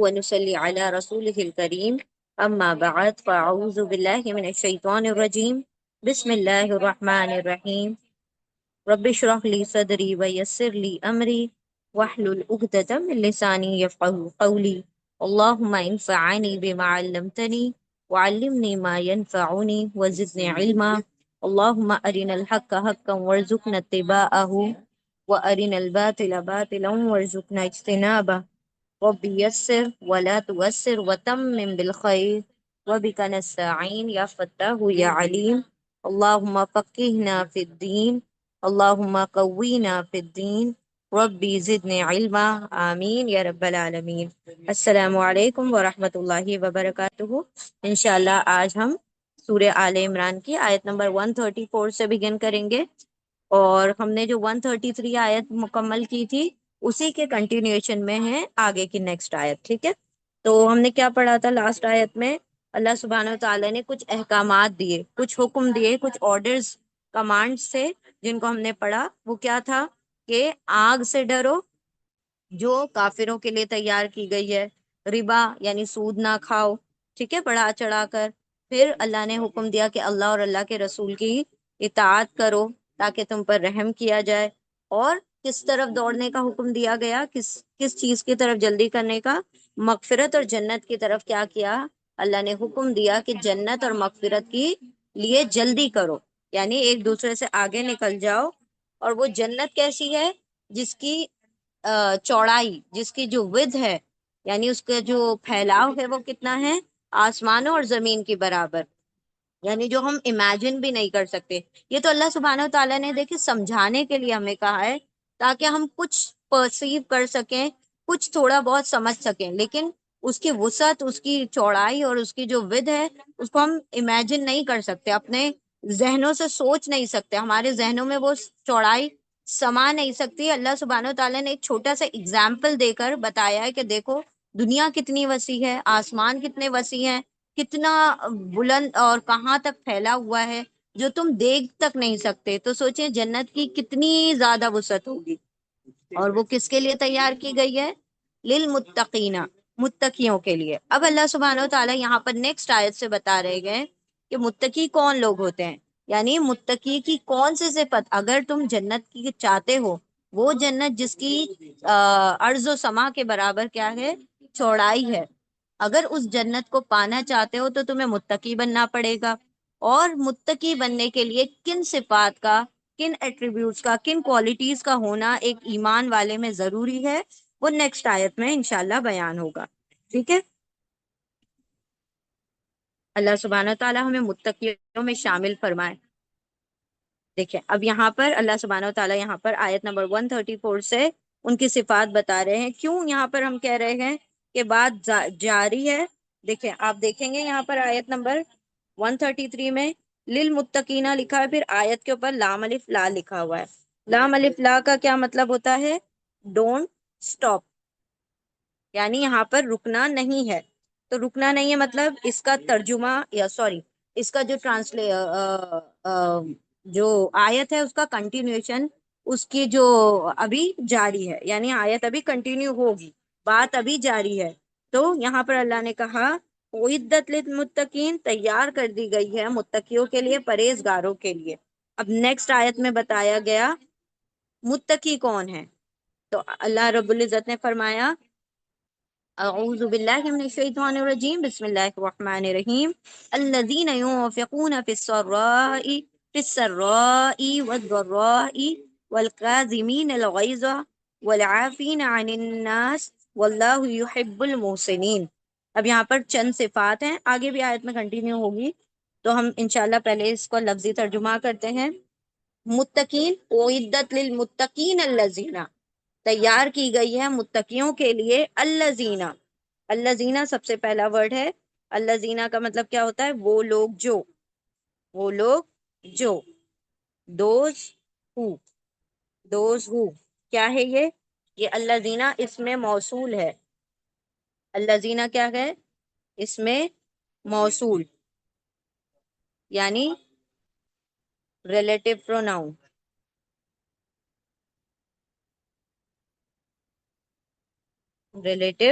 ونصلي على رسوله الكريم أما بعد فأعوذ بالله من الشيطان الرجيم بسم الله الرحمن الرحيم رب اشرح لي صدري ويسر لي أمري واحلل عقدة من لساني يفقهوا قولي اللهم انفعني بما علمتني وعلمني ما ينفعني وزدني علما اللهم أرنا الحق حقا وارزقنا اتباعه وأرنا الباطل باطلا وارزقنا اجتنابه رب يسر ولا تؤسر وتمم بالخير وبك نستعين يا فتاح يا عليم اللهم فقهنا في الدين اللهم قوينا في الدين ربی زدنی علما آمین یا رب العالمین۔ السلام علیکم ورحمۃ اللہ وبرکاتہ۔ انشاءاللہ آج ہم سورہ آل عمران کی آیت نمبر 134 سے بگن کریں گے، اور ہم نے جو 133 آیت مکمل کی تھی اسی کے کنٹینیوشن میں ہے آگے کی نیکسٹ آیت، ٹھیک ہے؟ تو ہم نے کیا پڑھا تھا لاسٹ آیت میں؟ اللہ سبحانہ وتعالیٰ نے کچھ احکامات دیے، کچھ حکم دیے، کچھ آرڈرز کمانڈ سے، جن کو ہم نے پڑھا۔ وہ کیا تھا کہ آگ سے ڈرو جو کافروں کے لیے تیار کی گئی ہے، ربا یعنی سود نہ کھاؤ، ٹھیک ہے، بڑھا چڑھا کر۔ پھر اللہ نے حکم دیا کہ اللہ اور اللہ کے رسول کی اطاعت کرو تاکہ تم پر رحم کیا جائے، اور کس طرف دوڑنے کا حکم دیا گیا، کس چیز کی طرف جلدی کرنے کا؟ مغفرت اور جنت کی طرف کیا کیا؟ اللہ نے حکم دیا کہ جنت اور مغفرت کی لیے جلدی کرو، یعنی ایک دوسرے سے آگے نکل جاؤ۔ اور وہ جنت کیسی ہے؟ جس کی چوڑائی، جس کی جو width ہے، یعنی اس کا جو پھیلاؤ ہے، وہ کتنا ہے؟ آسمانوں اور زمین کی برابر، یعنی جو ہم امیجن بھی نہیں کر سکتے۔ یہ تو اللہ سبحانہ و تعالیٰ نے دیکھے سمجھانے کے لیے ہمیں کہا ہے، تاکہ ہم کچھ پرسیو کر سکیں، کچھ تھوڑا بہت سمجھ سکیں، لیکن اس کی وسعت، اس کی چوڑائی اور اس کی جو ود ہے، اس کو ہم امیجن نہیں کر سکتے، اپنے ذہنوں سے سوچ نہیں سکتے، ہمارے ذہنوں میں وہ چوڑائی سما نہیں سکتی۔ اللہ سبحانہ و تعالیٰ نے ایک چھوٹا سا اگزامپل دے کر بتایا ہے کہ دیکھو دنیا کتنی وسیع ہے، آسمان کتنے وسیع ہیں، کتنا بلند اور کہاں تک پھیلا ہوا ہے، جو تم دیکھ تک نہیں سکتے۔ تو سوچیں جنت کی کتنی زیادہ وسعت ہوگی، اور وہ کس کے لیے تیار کی گئی ہے؟ للمتقین، متقیوں کے لیے۔ اب اللہ سبحانہ و تعالیٰ یہاں پر نیکسٹ آیت سے بتا رہے گئے کہ متقی کون لوگ ہوتے ہیں، یعنی متقی کی کون سی صفت۔ اگر تم جنت کی چاہتے ہو، وہ جنت جس کی ارض و سما کے برابر کیا ہے؟ چوڑائی ہے، اگر اس جنت کو پانا چاہتے ہو تو تمہیں متقی بننا پڑے گا۔ اور متقی بننے کے لیے کن صفات کا، کن ایٹریبیوٹس کا، کن کوالٹیز کا ہونا ایک ایمان والے میں ضروری ہے، وہ نیکسٹ آیت میں انشاءاللہ بیان ہوگا، ٹھیک ہے؟ اللہ سبحانہ تعالیٰ ہمیں متقیوں میں شامل فرمائے۔ دیکھیں اب یہاں پر اللہ سبحانہ و تعالیٰ یہاں پر آیت نمبر 134 سے ان کی صفات بتا رہے ہیں۔ کیوں یہاں پر ہم کہہ رہے ہیں کہ بات جاری ہے؟ دیکھیں، آپ دیکھیں گے یہاں پر آیت نمبر 133 میں للمتقین لکھا ہے، پھر آیت کے اوپر لام الف لا لکھا ہوا ہے۔ لام الف لا کا کیا مطلب ہوتا ہے؟ ڈونٹ سٹاپ، یعنی یہاں پر رکنا نہیں ہے۔ تو رکنا نہیں ہے مطلب اس کا ترجمہ، یا سوری، اس کا جو جو آیت ہے اس کا کنٹینیوشن، اس کی جو ابھی جاری ہے، یعنی آیت ابھی کنٹینیو ہوگی، بات ابھی جاری ہے۔ تو یہاں پر اللہ نے کہا اعدت للمتقین، تیار کر دی گئی ہے متقیوں کے لیے، پرہیزگاروں کے لیے۔ اب نیکسٹ آیت میں بتایا گیا متقی کون ہے، تو اللہ رب العزت نے فرمایا اعوذ باللہ من الشیطان الرجیم بسم اللہ الرحمن الرحیم الذین ينفقون في السراء والضراء والكاظمین الغیظ والعافین عن الناس واللہ يحب المحسنین۔ اب یہاں پر چند صفات ہیں، آگے بھی آیت میں کنٹینیو ہوگی، تو ہم انشاءاللہ پہلے اس کو لفظی ترجمہ کرتے ہیں۔ متقین، اعدت للمتقین الذین، تیار کی گئی ہے متقیوں کے لیے، الذین، الذین سب سے پہلا ورڈ ہے۔ الذین کا مطلب کیا ہوتا ہے؟ وہ لوگ جو، وہ لوگ جو، دوز ہو، دوز ہو کیا ہے یہ الذین اس میں موصول ہے۔ الذین کیا ہے؟ اس میں موصول، یعنی ریلیٹو پروناؤن، ریلیٹو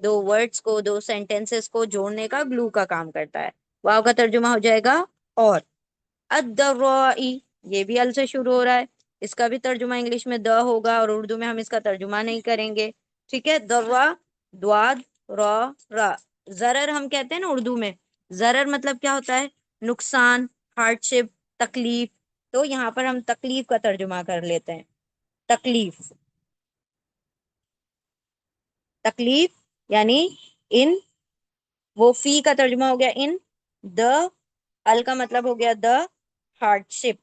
دو ورڈز کو، دو سینٹینسز کو جوڑنے کا گلو کا کام کرتا ہے۔ واو کا ترجمہ ہو جائے گا اور۔ الدرائی، یہ بھی ال سے شروع ہو رہا ہے، اس کا بھی ترجمہ انگلش میں د ہوگا اور اردو میں ہم اس کا ترجمہ نہیں کریں گے، ٹھیک ہے۔ درا، دواد، را، را۔ ضرر ہم کہتے ہیں نا اردو میں، ضرر مطلب کیا ہوتا ہے؟ نقصان، ہارڈ شپ، تکلیف۔ تو یہاں پر ہم تکلیف کا ترجمہ کر لیتے ہیں، تکلیف، تکلیف یعنی ان، وہ فی کا ترجمہ ہو گیا ان، دا، ال کا مطلب ہو گیا دا ہارڈ شپ،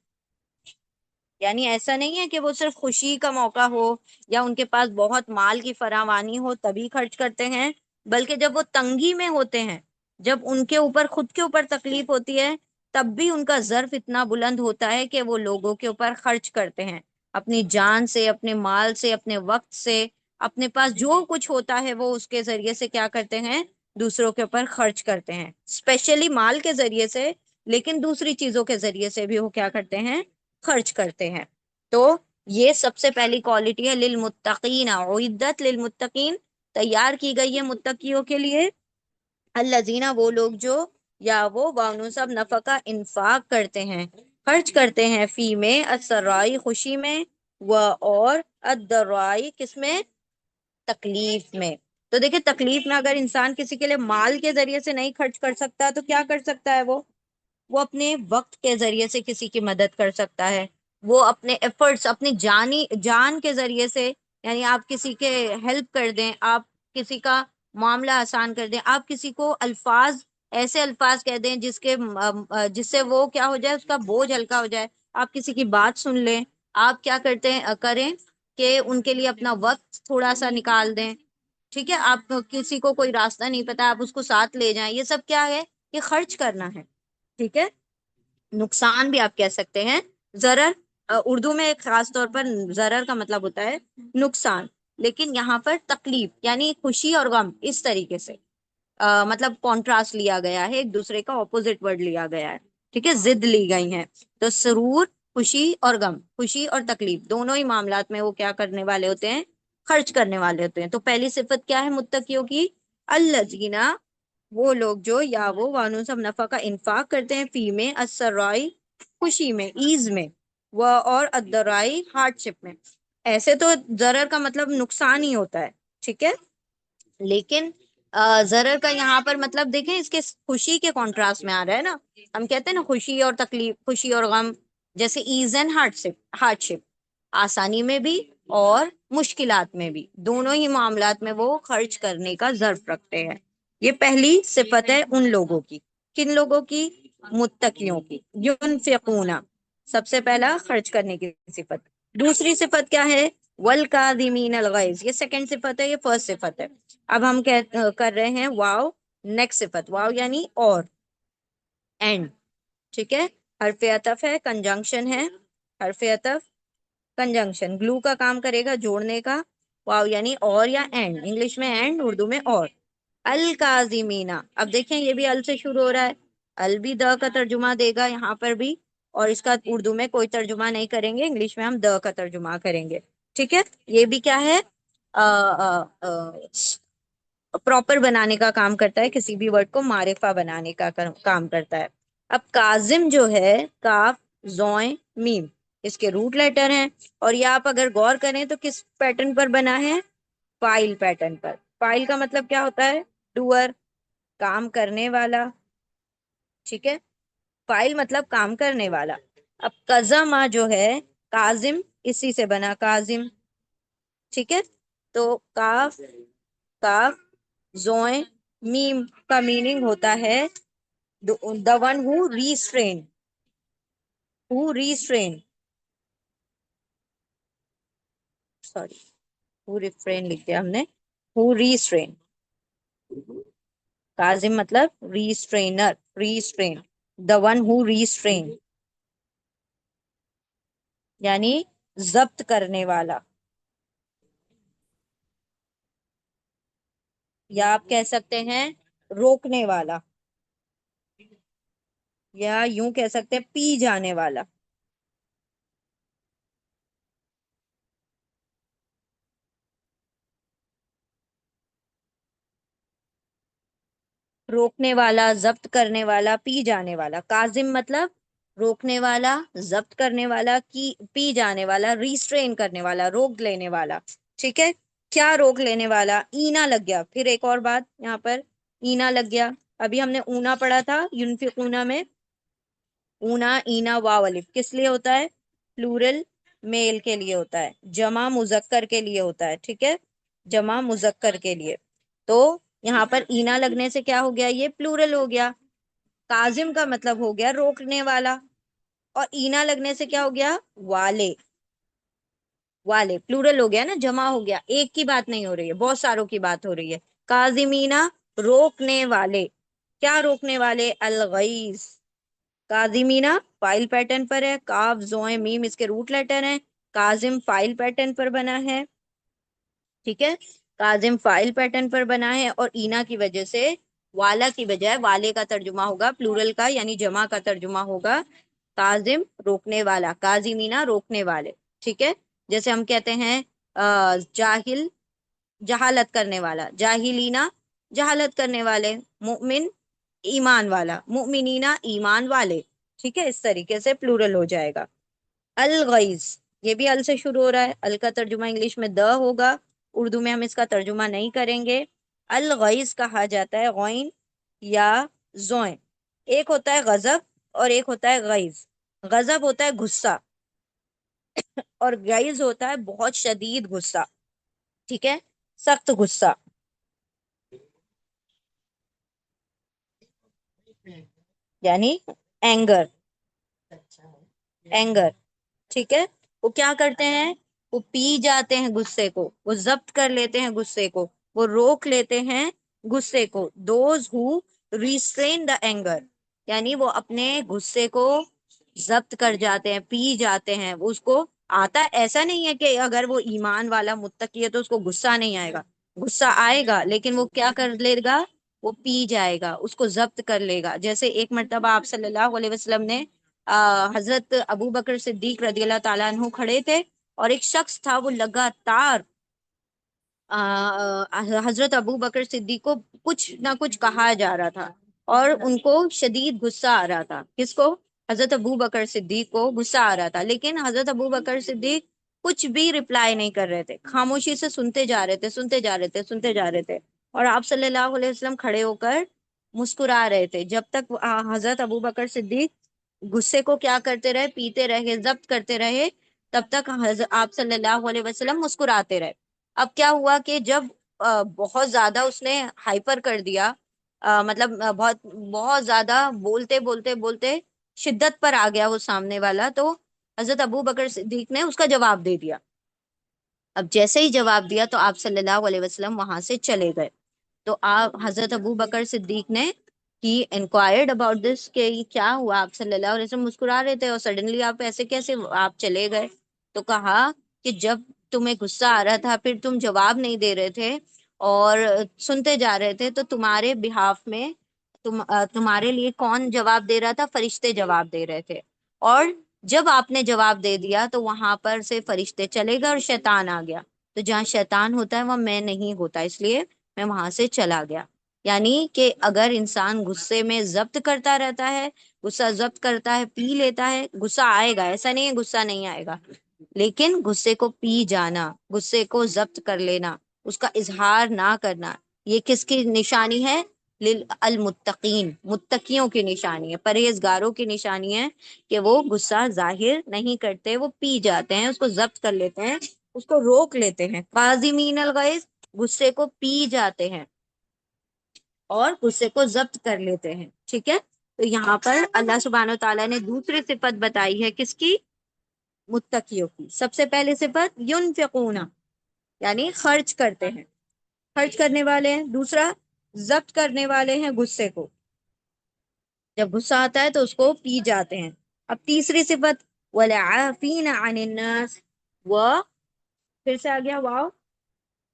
یعنی ایسا نہیں ہے کہ وہ صرف خوشی کا موقع ہو یا ان کے پاس بہت مال کی فراوانی ہو تبھی خرچ کرتے ہیں، بلکہ جب وہ تنگی میں ہوتے ہیں، جب ان کے اوپر خود کے اوپر تکلیف ہوتی ہے، تب بھی ان کا ظرف اتنا بلند ہوتا ہے کہ وہ لوگوں کے اوپر خرچ کرتے ہیں، اپنی جان سے، اپنے مال سے، اپنے وقت سے، اپنے پاس جو کچھ ہوتا ہے وہ اس کے ذریعے سے کیا کرتے ہیں؟ دوسروں کے اوپر خرچ کرتے ہیں، اسپیشلی مال کے ذریعے سے، لیکن دوسری چیزوں کے ذریعے سے بھی وہ کیا کرتے ہیں؟ خرچ کرتے ہیں۔ تو یہ سب سے پہلی کوالٹی ہے للمتقین، اعدت للمتقین، تیار کی گئی ہے متقیوں کے لیے، الذین، وہ لوگ جو، یا وہ بانو سب نفقہ، انفاق کرتے ہیں، خرچ کرتے ہیں، فی میں، السرائی، خوشی میں، و اور، الدرائی، کس میں؟ تکلیف میں۔ تو دیکھیں تکلیف میں اگر انسان کسی کے لیے مال کے ذریعے سے نہیں خرچ کر سکتا تو کیا کر سکتا ہے؟ وہ اپنے وقت کے ذریعے سے کسی کی مدد کر سکتا ہے، وہ اپنے ایفرٹس، اپنی جان کے ذریعے سے، یعنی آپ کسی کے ہیلپ کر دیں، آپ کسی کا معاملہ آسان کر دیں، آپ کسی کو الفاظ، ایسے الفاظ کہہ دیں جس سے وہ کیا ہو جائے، اس کا بوجھ ہلکا ہو جائے، آپ کسی کی بات سن لیں، آپ کیا کریں کہ ان کے لیے اپنا وقت تھوڑا سا نکال دیں، ٹھیک ہے، آپ کسی کو کوئی راستہ نہیں پتا آپ اس کو ساتھ لے جائیں، یہ سب کیا ہے؟ یہ خرچ کرنا ہے، ٹھیک ہے۔ نقصان بھی آپ کہہ سکتے ہیں، ضرر، اردو میں ایک خاص طور پر ضرر کا مطلب ہوتا ہے نقصان، لیکن یہاں پر تکلیف یعنی خوشی اور غم، اس طریقے سے مطلب کانٹراسٹ لیا گیا ہے، ایک دوسرے کا اپوزٹ ورڈ لیا گیا ہے، ٹھیک ہے، ضد لی گئی ہیں۔ تو سرور، خوشی اور غم، خوشی اور تکلیف، دونوں ہی معاملات میں وہ کیا کرنے والے ہوتے ہیں؟ خرچ کرنے والے ہوتے ہیں۔ تو پہلی صفت کیا ہے متقیوں کی؟ الذین، وہ لوگ جو، یا وہ وانو سب نفع کا انفاق کرتے ہیں، فی میں، السرائی، خوشی میں، ایز میں، وہ اور الدرائی، ہارڈ شپ میں۔ ایسے تو ضرر کا مطلب نقصان ہی ہوتا ہے، ٹھیک ہے، لیکن ضرر کا یہاں پر مطلب دیکھیں اس کے خوشی کے کانٹراسٹ میں آ رہا ہے نا، ہم کہتے ہیں نا خوشی اور تکلیف، خوشی اور غم، جیسے ایز اینڈ ہارڈ شپ، آسانی میں بھی اور مشکلات میں بھی، دونوں ہی معاملات میں وہ خرچ کرنے کا ضرف رکھتے ہیں۔ یہ پہلی صفت ہے ان لوگوں کی، کن لوگوں کی؟ متقیوں کی، ينفقون، سب سے پہلا خرچ کرنے کی صفت۔ دوسری صفت کیا ہے؟ والکاظمین الغیظ، یہ سیکنڈ صفت ہے، یہ فرسٹ صفت ہے۔ اب ہم کر رہے ہیں واو، نیکسٹ صفت، واو یعنی اور، اینڈ، ٹھیک ہے، حرف عطف ہے، کنجنکشن ہے، حرف عطف کنجنکشن، گلو کا کام کرے گا، جوڑنے کا، واو یعنی اور یا اینڈ، انگلش میں اینڈ، اردو میں اور۔ الکاظمینا، اب دیکھیں یہ بھی ال سے شروع ہو رہا ہے، ال بھی د کا ترجمہ دے گا یہاں پر بھی، اور اس کا اردو میں کوئی ترجمہ نہیں کریں گے، انگلش میں ہم د کا ترجمہ کریں گے، ٹھیک ہے۔ یہ بھی کیا ہے؟ پراپر بنانے کا کام کرتا ہے، کسی بھی ورڈ کو معرفہ بنانے کا کام کرتا ہے۔ اب کاظم جو ہے، کاف، زوئیں، میم، اس کے روٹ لیٹر ہیں، اور یہ آپ اگر غور کریں تو کس پیٹرن پر بنا ہے؟ فائل پیٹرن پر۔ فائل کا مطلب کیا ہوتا ہے؟ ڈوئر، کام کرنے والا، ٹھیک ہے، فائل مطلب کام کرنے والا۔ اب کزما جو ہے، کاظم اسی سے بنا، کاظم، ٹھیک ہے، تو کاف، کاف، زوئیں، میم کا میننگ ہوتا ہے the one who restrain، sorry, who refrain لکھ دیا ہم نے، who restrain، کاظم مطلب restrain، the one who restrain یعنی ضبط کرنے والا، یا آپ کہہ سکتے ہیں روکنے والا، یا یوں کہہ سکتے ہیں پی جانے والا۔ روکنے والا، ضبط کرنے والا، پی جانے والا. کاظم مطلب روکنے والا، ضبط کرنے والا، کی پی جانے والا، ریسٹرین کرنے والا، روک لینے والا. ٹھیک ہے. کیا روک لینے والا؟ اینا لگ گیا. پھر ایک اور بات یہاں پر، اینا لگ گیا. ابھی ہم نے اونا پڑھا تھا ینفقونا میں. اونا، اینا، واو الف کس لیے ہوتا ہے؟ پلورل میل کے لیے ہوتا ہے، جمع مذکر کے لیے ہوتا ہے. ٹھیک ہے، جمع مذکر کے لیے. تو یہاں پر اینا لگنے سے کیا ہو گیا؟ یہ پلورل ہو گیا. کاظم کا مطلب ہو گیا روکنے والا، اور اینا لگنے سے کیا ہو گیا؟ والے. والے پلورل ہو گیا نا، جمع ہو گیا. ایک کی بات نہیں ہو رہی ہے، بہت ساروں کی بات ہو رہی ہے. کاظمینا روکنے والے. کیا روکنے والے؟ الغیظ. کاظمینا فائل پیٹرن پر ہے، کاف زوئے میم اس کے روٹ لیٹر ہیں. کاظم فائل پیٹرن پر بنا ہے. ٹھیک ہے، کاظم فائل پیٹرن پر بنا ہے، اور اینا کی وجہ سے والا کی بجائے والے کا ترجمہ ہوگا، پلورل کا یعنی جمع کا ترجمہ ہوگا کاظم روکنے والا، کاظمینا روکنے والے. ٹھیک ہے. جیسے ہم کہتے ہیں جاہل جہالت کرنے والا، جاہلینا جہالت کرنے والے، مؤمن ایمان والا، مؤمنینا ایمان والے. ٹھیک ہے، اس طریقے سے پلورل ہو جائے گا. الغیظ یہ بھی ال سے شروع ہو رہا ہے. ال کا ترجمہ انگلش میں د ہوگا، اردو میں ہم اس کا ترجمہ نہیں کریں گے. الغیظ کہا جاتا ہے غین یا زوئیں. ایک ہوتا ہے غضب اور ایک ہوتا ہے غیظ. غضب ہوتا ہے غصہ، اور غیظ ہوتا ہے بہت شدید غصہ. ٹھیک ہے، سخت غصہ. یعنی اینگر. اینگر. ٹھیک ہے. وہ کیا کرتے ہیں؟ وہ پی جاتے ہیں غصے کو، وہ ضبط کر لیتے ہیں غصے کو، وہ روک لیتے ہیں غصے کو. Those who restrain the anger, یعنی وہ اپنے غصے کو ضبط کر جاتے ہیں، پی جاتے ہیں. اس کو آتا ایسا نہیں ہے کہ اگر وہ ایمان والا متقی ہے تو اس کو غصہ نہیں آئے گا، غصہ آئے گا، لیکن وہ کیا کر لے گا؟ وہ پی جائے گا، اس کو ضبط کر لے گا. جیسے ایک مرتبہ آپ صلی اللہ علیہ وسلم نے حضرت ابو بکر صدیق رضی اللہ تعالیٰ عنہ کھڑے تھے، اور ایک شخص تھا وہ لگاتار حضرت ابو بکر صدیق کو کچھ نہ کچھ کہا جا رہا تھا، اور ان کو شدید غصہ آ رہا تھا. کس کو؟ حضرت ابو بکر صدیق کو غصہ آ رہا تھا. لیکن حضرت ابو بکر صدیق کچھ بھی رپلائی نہیں کر رہے تھے، خاموشی سے سنتے جا رہے تھے، سنتے جا رہے تھے، سنتے جا رہے تھے. اور آپ صلی اللہ علیہ وسلم کھڑے ہو کر مسکرا رہے تھے، جب تک حضرت ابو بکر صدیق غصے کو کیا کرتے رہے؟ پیتے رہے، ضبط کرتے رہے، تب تک آپ صلی اللہ علیہ وسلم مسکراتے رہے. اب کیا ہوا کہ جب بہت زیادہ اس نے ہائپر کر دیا، مطلب بہت بہت زیادہ بولتے بولتے بولتے شدت پر آ گیا وہ سامنے والا، تو حضرت ابو بکر صدیق نے اس کا جواب دے دیا. اب جیسے ہی جواب دیا تو آپ صلی اللہ علیہ وسلم وہاں سے چلے گئے. تو آپ حضرت ابو بکر صدیق نے ہی انکوائرڈ اباؤٹ دس کہ یہ کیا ہوا؟ آپ صلی اللہ علیہ وسلم مسکرا رہے تھے اور سڈنلی آپ ایسے کیسے آپ چلے گئے؟ تو کہا کہ جب تمہیں غصہ آ رہا تھا پھر تم جواب نہیں دے رہے تھے اور سنتے جا رہے تھے، تو تمہارے بہاف میں تمہارے لیے کون جواب دے رہا تھا؟ فرشتے جواب دے رہے تھے. اور جب آپ نے جواب دے دیا تو وہاں پر سے فرشتے چلے گئے اور شیطان آ گیا. تو جہاں شیطان ہوتا ہے وہاں میں نہیں ہوتا، اس لیے میں وہاں سے چلا گیا. یعنی کہ اگر انسان غصے میں ضبط کرتا رہتا ہے، غصہ ضبط کرتا ہے، پی لیتا ہے، غصہ آئے گا، ایسا نہیں ہے غصہ نہیں آئے گا، لیکن غصے کو پی جانا، غصے کو ضبط کر لینا، اس کا اظہار نہ کرنا، یہ کس کی نشانی ہے؟ المتقین، متقیوں کی نشانی ہے، پرہیزگاروں کی نشانی ہے کہ وہ غصہ ظاہر نہیں کرتے، وہ پی جاتے ہیں، اس کو ضبط کر لیتے ہیں، اس کو روک لیتے ہیں. قاذمین الغیظ، غصے کو پی جاتے ہیں اور غصے کو ضبط کر لیتے ہیں. ٹھیک ہے. تو یہاں پر اللہ سبحانہ و تعالیٰ نے دوسری صفت بتائی ہے کس کی؟ متقیوں کی. سب سے پہلے صفت ینفقون، یعنی خرچ کرتے ہیں، خرچ کرنے والے ہیں. دوسرا ضبط کرنے والے ہیں غصے کو، جب غصہ آتا ہے تو اس کو پی جاتے ہیں. اب تیسری صفت والعافین عن الناس، و پھر سے آ گیا واو.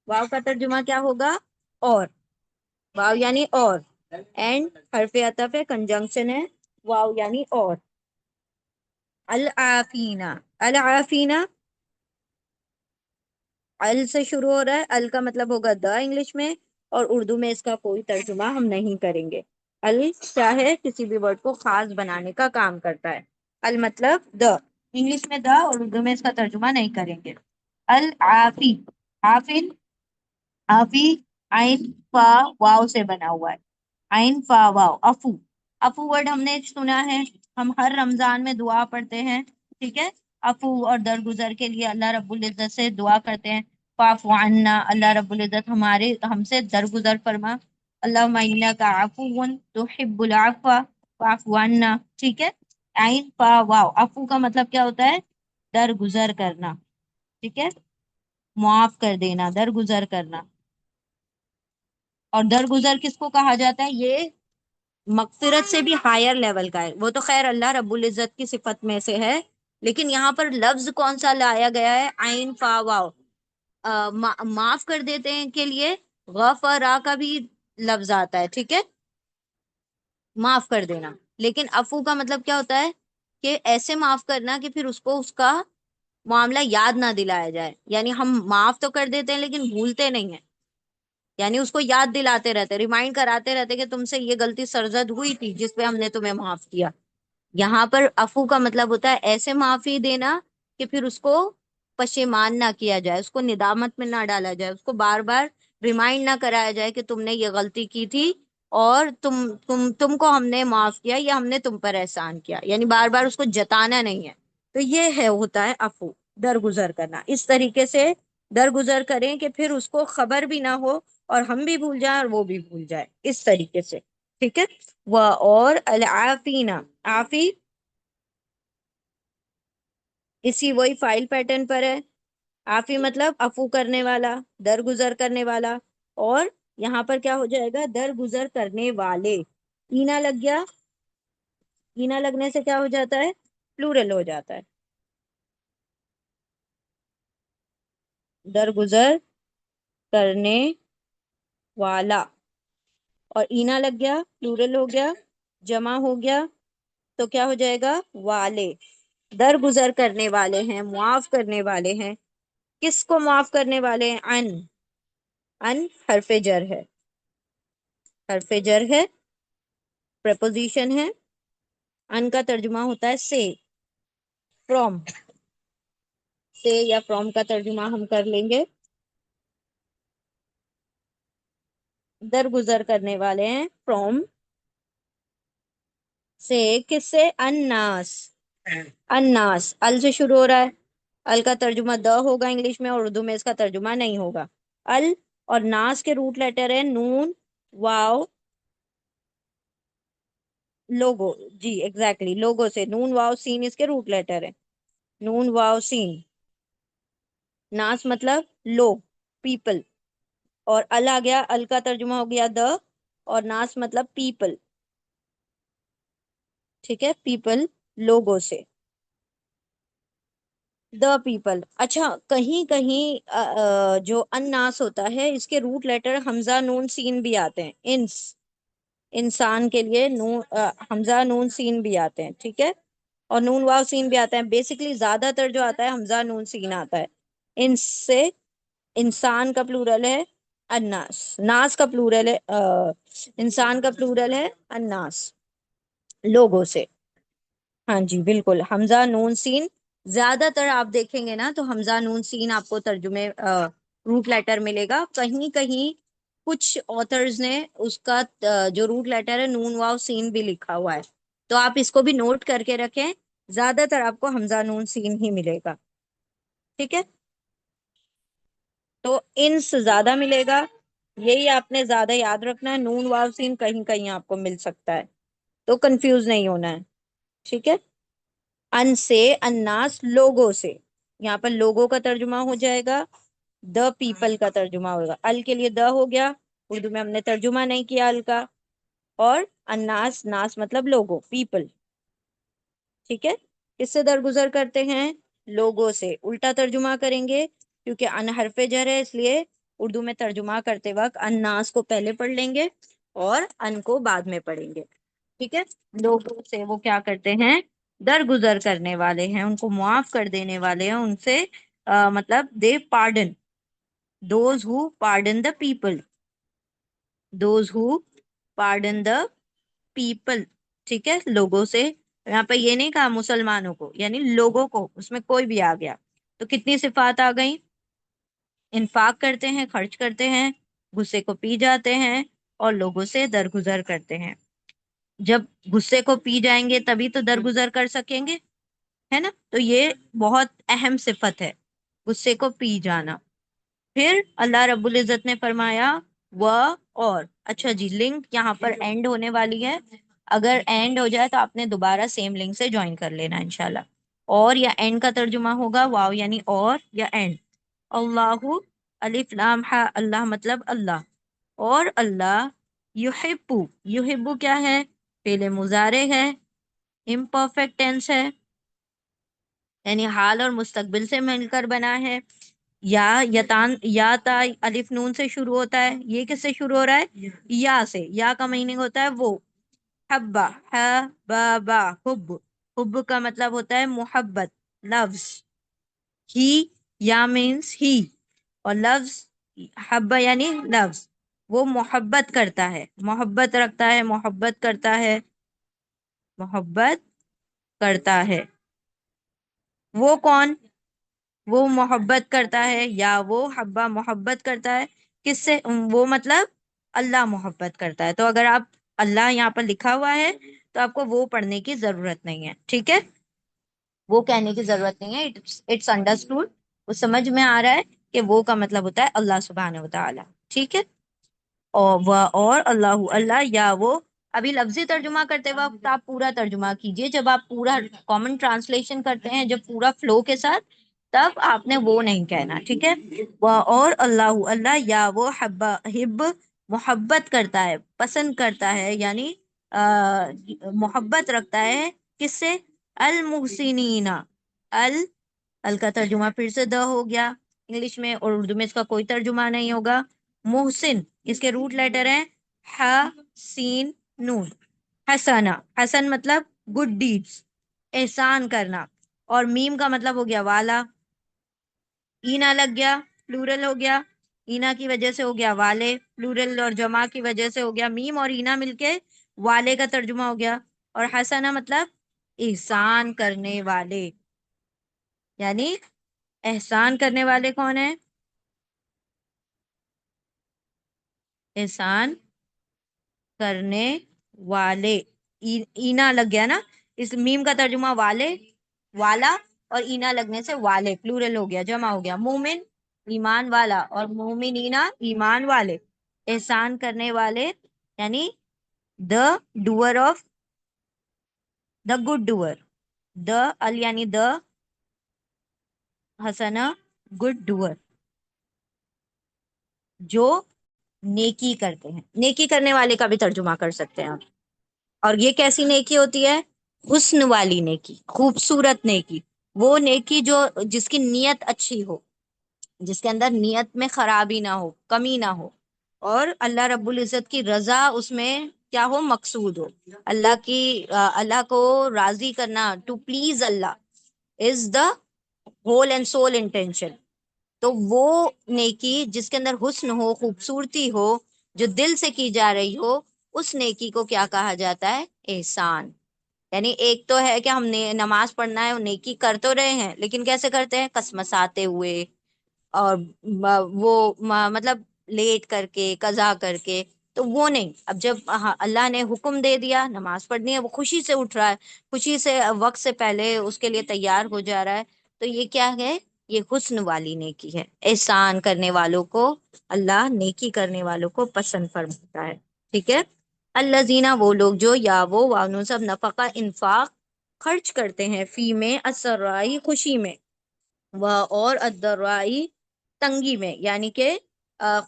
واو کا ترجمہ کیا ہوگا؟ اور. واو یعنی اور، اینڈ حرف عطف ہے، کنجنکشن ہے، واو یعنی اور. العافینا، العافینا ال سے شروع ہو رہا ہے، ال کا مطلب ہوگا دا انگلش میں، اور اردو میں اس کا کوئی ترجمہ ہم نہیں کریں گے۔ ال کیا ہے؟ کسی بھی ورڈ کو خاص بنانے کا کام کرتا ہے۔ ال مطلب دا، انگلش میں دا اور اردو میں اس کا ترجمہ نہیں کریں گے۔ العافی، عافن، عافی عین فا واو سے بنا ہوا ہے، عین فا واو، افو۔ افو ورڈ ہم نے سنا ہے، ہم ہر رمضان میں دعا پڑھتے ہیں، ٹھیک ہے؟ افو اور درگزر کے لیے اللہ رب العزت سے دعا کرتے ہیں، فاعف عنا، اللہ رب العزت ہم سے درگزر فرما، اللہم انک عفو تحب العفو فاعف عنا، ٹھیک ہے؟ عین فا واو، افو کا مطلب کیا ہوتا ہے؟ درگزر کرنا، ٹھیک ہے؟ معاف کر دینا، درگزر کرنا۔ اور درگزر کس کو کہا جاتا ہے؟ یہ مغفرت سے بھی ہائر لیول کا ہے، وہ تو خیر اللہ رب العزت کی صفت میں سے ہے، لیکن یہاں پر لفظ کون سا لایا گیا ہے؟ عین فا واو، معاف کر دیتے ہیں کے لیے غفرا کا بھی لفظ آتا ہے، ٹھیک ہے؟ معاف کر دینا، لیکن عفو کا مطلب کیا ہوتا ہے؟ کہ ایسے معاف کرنا کہ پھر اس کو اس کا معاملہ یاد نہ دلایا جائے، یعنی ہم معاف تو کر دیتے ہیں لیکن بھولتے نہیں ہیں، یعنی اس کو یاد دلاتے رہتے، ریمائنڈ کراتے رہتے کہ تم سے یہ غلطی سرزد ہوئی تھی جس پہ ہم نے تمہیں معاف کیا۔ یہاں پر عفو کا مطلب ہوتا ہے ایسے معافی دینا کہ پھر اس کو پشیمان نہ کیا جائے، اس کو ندامت میں نہ ڈالا جائے، اس کو بار بار ریمائنڈ نہ کرایا جائے کہ تم نے یہ غلطی کی تھی اور تم کو ہم نے معاف کیا یا ہم نے تم پر احسان کیا، یعنی بار بار اس کو جتانا نہیں ہے۔ تو یہ ہے ہوتا ہے عفو، درگزر کرنا۔ اس طریقے سے درگزر کریں کہ پھر اس کو خبر بھی نہ ہو اور ہم بھی بھول جائیں اور وہ بھی بھول جائے، اس طریقے سے، ٹھیک ہے؟ وہ اور العافینا، عافی اسی وہی فائل پیٹرن پر ہے، عافی مطلب عفو کرنے والا، درگزر کرنے والا، اور یہاں پر کیا ہو جائے گا؟ درگزر کرنے والے، اینا لگ گیا، اینا لگنے سے کیا ہو جاتا ہے؟ پلورل ہو جاتا ہے، درگزر کرنے والا، اور اینا لگ گیا، پلورل ہو گیا، جمع ہو گیا، تو کیا ہو جائے گا؟ والے، درگزر کرنے والے ہیں، معاف کرنے والے ہیں۔ کس کو معاف کرنے والے ہیں؟ ان حرف جر ہے، حرف جر ہے، پریپوزیشن ہے، ان کا ترجمہ ہوتا ہے سے، فرام، سے یا فرام کا ترجمہ ہم کر لیں گے، درگزر کرنے والے ہیں فرام سے، کس سے؟ الناس، الناس، ال سے شروع ہو رہا ہے، ال کا ترجمہ د ہوگا انگلش میں، اور اردو میں اس کا ترجمہ نہیں ہوگا۔ ال اور ناس کے روٹ لیٹر ہے نون، واو، لوگو، جی ایگزیکٹلی، لوگو سے، نون واو سین اس کے روٹ لیٹر ہے، نون واو سین۔ ناس مطلب لوگ، پیپل، اور ال آ گیا، ال کا ترجمہ ہو گیا دا، اور ناس مطلب پیپل، ٹھیک ہے؟ پیپل، لوگوں سے، دا پیپل۔ اچھا، کہیں کہیں جو اناس ہوتا ہے اس کے روٹ لیٹر حمزہ نون سین بھی آتے ہیں، انسان کے لیے نون حمزہ نون سین بھی آتے ہیں، ٹھیک ہے؟ اور نون واو سین بھی آتا ہے، بیسکلی زیادہ تر جو آتا ہے حمزہ نون سین آتا ہے۔ ان سے انسان کا پلورل ہے الناس، ناس کا پلورل ہے انسان کا پلورل ہے الناس، لوگوں سے، ہاں جی بالکل، حمزہ نون سین زیادہ تر آپ دیکھیں گے نا تو حمزہ نون سین آپ کو ترجمے روٹ لیٹر ملے گا، کہیں کہیں کچھ آتھرز نے اس کا جو روٹ لیٹر ہے نون واو سین بھی لکھا ہوا ہے، تو آپ اس کو بھی نوٹ کر کے رکھیں، زیادہ تر آپ کو حمزہ نون سین ہی ملے گا، ٹھیک ہے؟ تو انس زیادہ ملے گا، یہی آپ نے زیادہ یاد رکھنا ہے، نون واو سین کہیں کہیں آپ کو مل سکتا ہے، تو کنفیوز نہیں ہونا ہے، ٹھیک ہے؟ ان سے، اناس، لوگوں سے، یہاں پر لوگوں کا ترجمہ ہو جائے گا، دا پیپل کا ترجمہ ہوگا، ال کے لیے دا ہو گیا، اردو میں ہم نے ترجمہ نہیں کیا ال کا، اور اناس، ناس مطلب لوگوں، پیپل، ٹھیک ہے؟ کس سے درگزر کرتے ہیں؟ لوگوں سے، الٹا ترجمہ کریں گے کیونکہ ان حرف جر ہے، اس لیے اردو میں ترجمہ کرتے وقت اناس کو پہلے پڑھ لیں گے اور ان کو بعد میں پڑھیں گے، ٹھیک ہے؟ لوگوں سے وہ کیا کرتے ہیں؟ درگزر کرنے والے ہیں، ان کو معاف کر دینے والے ہیں، ان سے مطلب they pardon, those who pardon the people, those who pardon the people, ٹھیک ہے، لوگوں سے. یہاں پہ یہ نہیں کہا مسلمانوں کو، یعنی لوگوں کو، اس میں کوئی بھی آ گیا. تو کتنی صفات آ گئیں؟ انفاق کرتے ہیں، خرچ کرتے ہیں، غصے کو پی جاتے ہیں، اور لوگوں سے درگزر کرتے ہیں. جب غصے کو پی جائیں گے تبھی تو درگزر کر سکیں گے، ہے نا؟ تو یہ بہت اہم صفت ہے، غصے کو پی جانا. پھر اللہ رب العزت نے فرمایا وہ اور. اچھا جی، لنک یہاں پر اینڈ ہونے والی ہے، اگر اینڈ ہو جائے تو آپ نے دوبارہ سیم لنک سے جوائن کر لینا انشاءاللہ. اور یا اینڈ کا ترجمہ ہوگا واو یعنی اور یا اینڈ. اللہ الف لام ہا، اللہ مطلب اللہ. اور اللہ یحبو، یحبو کیا ہے؟ فعل مضارع ہے، امپرفیکٹ ٹینس ہے، یعنی حال اور مستقبل سے مل کر بنا ہے. یا یتان، یا تا الف نون سے شروع ہوتا ہے. یہ کس سے شروع ہو رہا ہے؟ یا سے. یا کا میننگ ہوتا ہے وہ. حبا، با حب، حب کا مطلب ہوتا ہے محبت، لفظ. ہی، یا مینس ہی، اور لفظ حبا یعنی لفظ. وہ محبت کرتا ہے، محبت رکھتا ہے، محبت کرتا ہے، محبت کرتا ہے. وہ کون؟ وہ محبت کرتا ہے، یا وہ حبا محبت کرتا ہے. کس سے؟ وہ مطلب اللہ محبت کرتا ہے. تو اگر آپ اللہ یہاں پر لکھا ہوا ہے تو آپ کو وہ پڑھنے کی ضرورت نہیں ہے، ٹھیک ہے؟ وہ کہنے کی ضرورت نہیں ہے، اٹس انڈرسٹوڈ. وہ سمجھ میں آ رہا ہے کہ وہ کا مطلب ہوتا ہے اللہ سبحانہ و تعالی، ٹھیک ہے؟ اور اللہ، اللہ یا وہ. ابھی لفظی ترجمہ کرتے وقت آپ پورا ترجمہ کیجئے. جب آپ پورا کامن ٹرانسلیشن کرتے ہیں، جب پورا فلو کے ساتھ، تب آپ نے وہ نہیں کہنا، ٹھیک ہے؟ اور اللہ، اللہ یا وہ ہب محبت کرتا ہے، پسند کرتا ہے، یعنی محبت رکھتا ہے. کس سے؟ المحسنین. ال کا ترجمہ پھر سے د ہو گیا انگلش میں، اور اردو میں اس کا کوئی ترجمہ نہیں ہوگا. محسن، اس کے روٹ لیٹر ہیں ح سین نون. حسنا، حسن مطلب گڈ ڈیڈز، احسان کرنا. اور میم کا مطلب ہو گیا والا. اینا لگ گیا، پلورل ہو گیا، اینا کی وجہ سے ہو گیا والے. پلورل اور جمع کی وجہ سے ہو گیا میم، اور اینا مل کے والے کا ترجمہ ہو گیا. اور حسنا مطلب احسان کرنے والے، یعنی احسان کرنے والے کون ہیں؟ احسان کرنے والے. اینا لگ گیا نا، اس میم کا ترجمہ والے، والا، اور اینا لگنے سے والے، پلورل ہو گیا، جمع ہو گیا. مومن ایمان والا، اور مومنینا ایمان والے. احسان کرنے والے یعنی the doer of, the good doer. The ال یعنی دا، حسنا گڈ ڈوئر، جو نیکی کرتے ہیں. نیکی کرنے والے کا بھی ترجمہ کر سکتے ہیں آپ. اور یہ کیسی نیکی ہوتی ہے؟ حسن والی نیکی، خوبصورت نیکی. وہ نیکی جو، جس کی نیت اچھی ہو، جس کے اندر نیت میں خرابی نہ ہو، کمی نہ ہو، اور اللہ رب العزت کی رضا اس میں کیا ہو؟ مقصود ہو. اللہ کی اللہ کو راضی کرنا، to please Allah is the whole and sole intention. تو وہ نیکی جس کے اندر حسن ہو، خوبصورتی ہو، جو دل سے کی جا رہی ہو، اس نیکی کو کیا کہا جاتا ہے؟ احسان. یعنی ایک تو ہے کہ ہم نے نماز پڑھنا ہے، نیکی کر تو رہے ہیں، لیکن کیسے کرتے ہیں؟ کسمساتے ہوئے، اور مطلب لیٹ کر کے، قضا کر کے. تو وہ نہیں. اب جب اللہ نے حکم دے دیا نماز پڑھنی ہے، وہ خوشی سے اٹھ رہا ہے، خوشی سے وقت سے پہلے اس کے لیے تیار ہو جا رہا ہے، تو یہ کیا ہے؟ یہ حسن والی نیکی ہے. احسان کرنے والوں کو اللہ نیکی کرنے والوں کو پسند فرماتا ہے، ٹھیک ہے؟ الذین، وہ لوگ جو، یا وہ وانو سب نفقہ انفاق خرچ کرتے ہیں، فی میں اسرائی خوشی میں، و اور الدرائی تنگی میں، یعنی کہ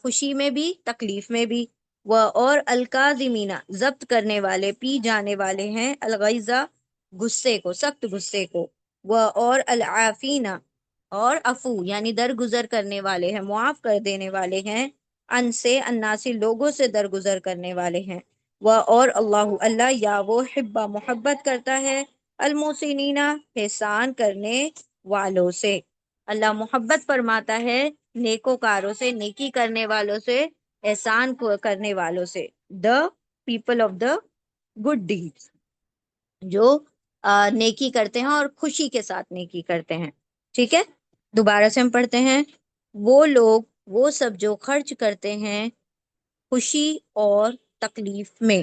خوشی میں بھی تکلیف میں بھی. و اور الکاظمین ضبط کرنے والے، پی جانے والے ہیں، الغیظہ غصے کو، سخت غصے کو. و اور العافین، اور عفو یعنی درگزر کرنے والے ہیں، معاف کر دینے والے ہیں، ان سے، اناسی لوگوں سے درگزر کرنے والے ہیں. و اور اللہ، اللہ یا وہ حبا محبت کرتا ہے، المحسنین احسان کرنے والوں سے. اللہ محبت فرماتا ہے نیکوکاروں سے، نیکی کرنے والوں سے، احسان کو کرنے والوں سے، the people of the good deed, جو نیکی کرتے ہیں اور خوشی کے ساتھ نیکی کرتے ہیں. ٹھیک ہے، دوبارہ سے ہم پڑھتے ہیں. وہ لوگ، وہ سب جو خرچ کرتے ہیں خوشی اور تکلیف میں،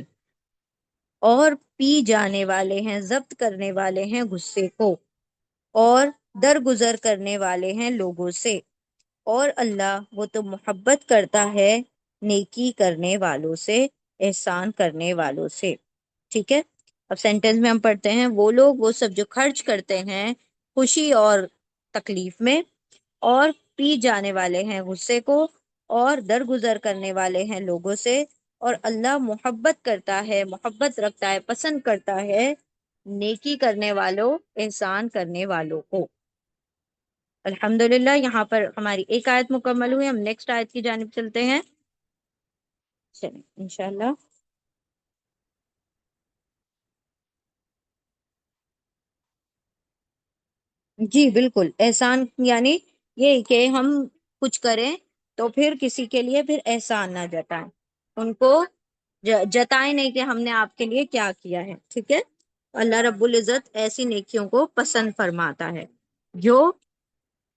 اور پی جانے والے ہیں، ضبط کرنے والے ہیں غصے کو، اور درگزر کرنے والے ہیں لوگوں سے، اور اللہ وہ تو محبت کرتا ہے نیکی کرنے والوں سے، احسان کرنے والوں سے. ٹھیک ہے، اب سینٹنس میں ہم پڑھتے ہیں. وہ لوگ، وہ سب جو خرچ کرتے ہیں خوشی اور تکلیف میں، اور پی جانے والے ہیں غصے کو، اور درگزر کرنے والے ہیں لوگوں سے، اور اللہ محبت کرتا ہے، محبت رکھتا ہے، پسند کرتا ہے نیکی کرنے والوں، احسان کرنے والوں کو. الحمدللہ، یہاں پر ہماری ایک آیت مکمل ہوئی. ہم نیکسٹ آیت کی جانب چلتے ہیں. چلیں انشاءاللہ. جی بالکل، احسان یعنی یہ کہ ہم کچھ کریں تو پھر کسی کے لیے پھر احسان نہ جتائیں، ان کو جتائیں نہیں کہ ہم نے آپ کے لیے کیا کیا ہے. ٹھیک ہے، اللہ رب العزت ایسی نیکیوں کو پسند فرماتا ہے جو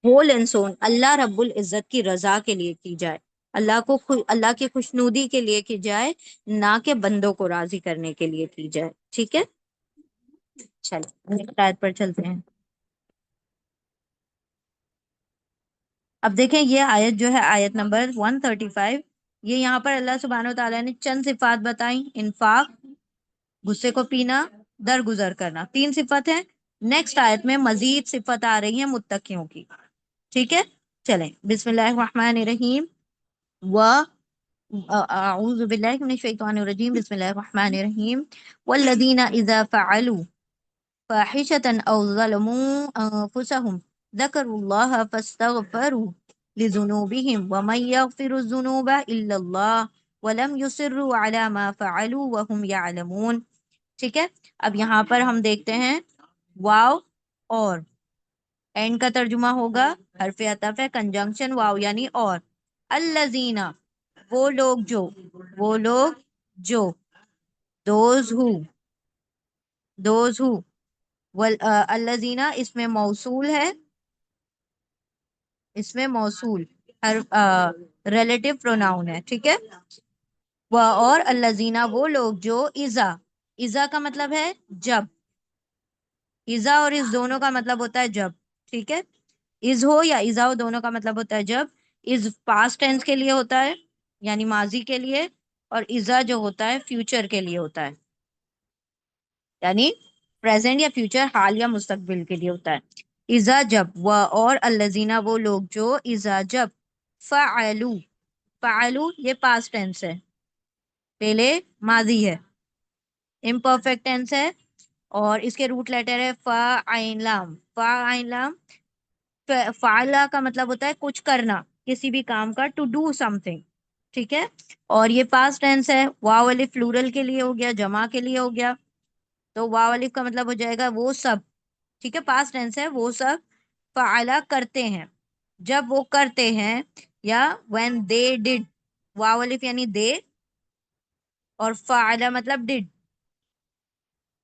ہول اینڈ سون اللہ رب العزت کی رضا کے لیے کی جائے، اللہ کی خوشنودی کے لیے کی جائے، نہ کہ بندوں کو راضی کرنے کے لیے کی جائے. ٹھیک ہے، چلیں نیکسٹ آیت پر چلتے ہیں. اب دیکھیں یہ آیت جو ہے، آیت نمبر 135، یہ یہاں پر اللہ سبحانہ و تعالیٰ نے چند صفات بتائیں. انفاق، غصے کو پینا، درگزر کرنا، 3 صفت ہیں. نیکسٹ آیت میں مزید صفت آ رہی ہیں متقیوں کی. ٹھیک ہے، چلیں بسم اللہ الرحمن الرحیم. و اعوذ باللہ من الشیطان الرجیم، بسم اللہ الرحمن الرحیم. والذین اذا فعلوا فاحشة او ظلموا انفسهم ذکروا اللہ فاستغفروا لذنوبهم ومن يغفر الذنوب الا اللہ ولم يصروا على ما فعلوا وهم يعلمون. ٹھیک ہے، اب یہاں پر ہم دیکھتے ہیں واو اور اینڈ کا ترجمہ ہوگا حرف عطف ہے، کنجنکشن واو یعنی اور. الذین، وہ لوگ جو، وہ لوگ جو، دوز ہو، دوز ہو. الذین اس میں موصول ہے، اس میں موصول ریلیٹو پروناؤن ہے. ٹھیک ہے، اور الذین وہ لوگ جو، اذا، اذا کا مطلب ہے جب، اذا اور اس دونوں کا مطلب ہوتا ہے جب. ٹھیک ہے، از ہو یا اذا ہو دونوں کا مطلب ہوتا ہے جب. از پاسٹ ٹینس کے لیے ہوتا ہے یعنی ماضی کے لیے، اور اذا جو ہوتا ہے فیوچر کے لیے ہوتا ہے یعنی پریزنٹ یا فیوچر، حال یا مستقبل کے لیے ہوتا ہے. اذا جب، و اور الذین وہ لوگ جو، اذا جب، فعلوا، فعلوا یہ پاسٹ ٹینس ہے، پہلے ماضی ہے، امپرفیکٹ ٹینس ہے، اور اس کے روٹ لیٹر ہے فا عین لام. فا عین لام، فعلا کا مطلب ہوتا ہے کچھ کرنا، کسی بھی کام کا، ٹو ڈو سم تھنگ. ٹھیک ہے، اور یہ پاسٹ ٹینس ہے. واو الف پلورل کے لیے ہو گیا، جمع کے لیے ہو گیا، تو واو الف کا مطلب ہو جائے گا وہ سب. ٹھیک ہے، پاسٹ ٹینس ہے، وہ سب فعلا کرتے ہیں، جب وہ کرتے ہیں، یا when they did. واو الف یعنی دے، اور فعلا مطلب ڈڈ،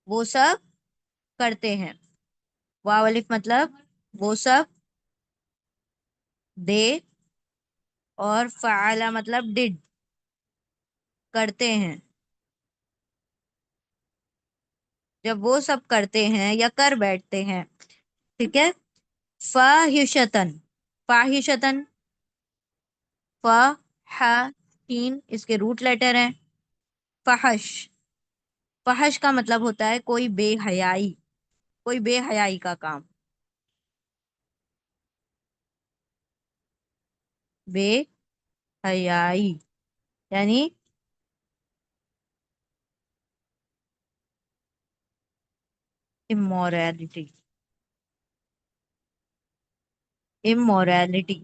وہ سب کرتے ہیں. واو الف مطلب وہ سب، دے، اور فعلا مطلب ڈڈ، کرتے ہیں. جب وہ سب کرتے ہیں یا کر بیٹھتے ہیں. ٹھیک ہے، فاحشتن، فاحشتن، فاحشین اس کے روٹ لیٹر ہیں. فحش، فحش کا مطلب ہوتا ہے کوئی بے حیائی، کوئی بے حیائی کا کام، بے حیائی یعنی immorality، immorality.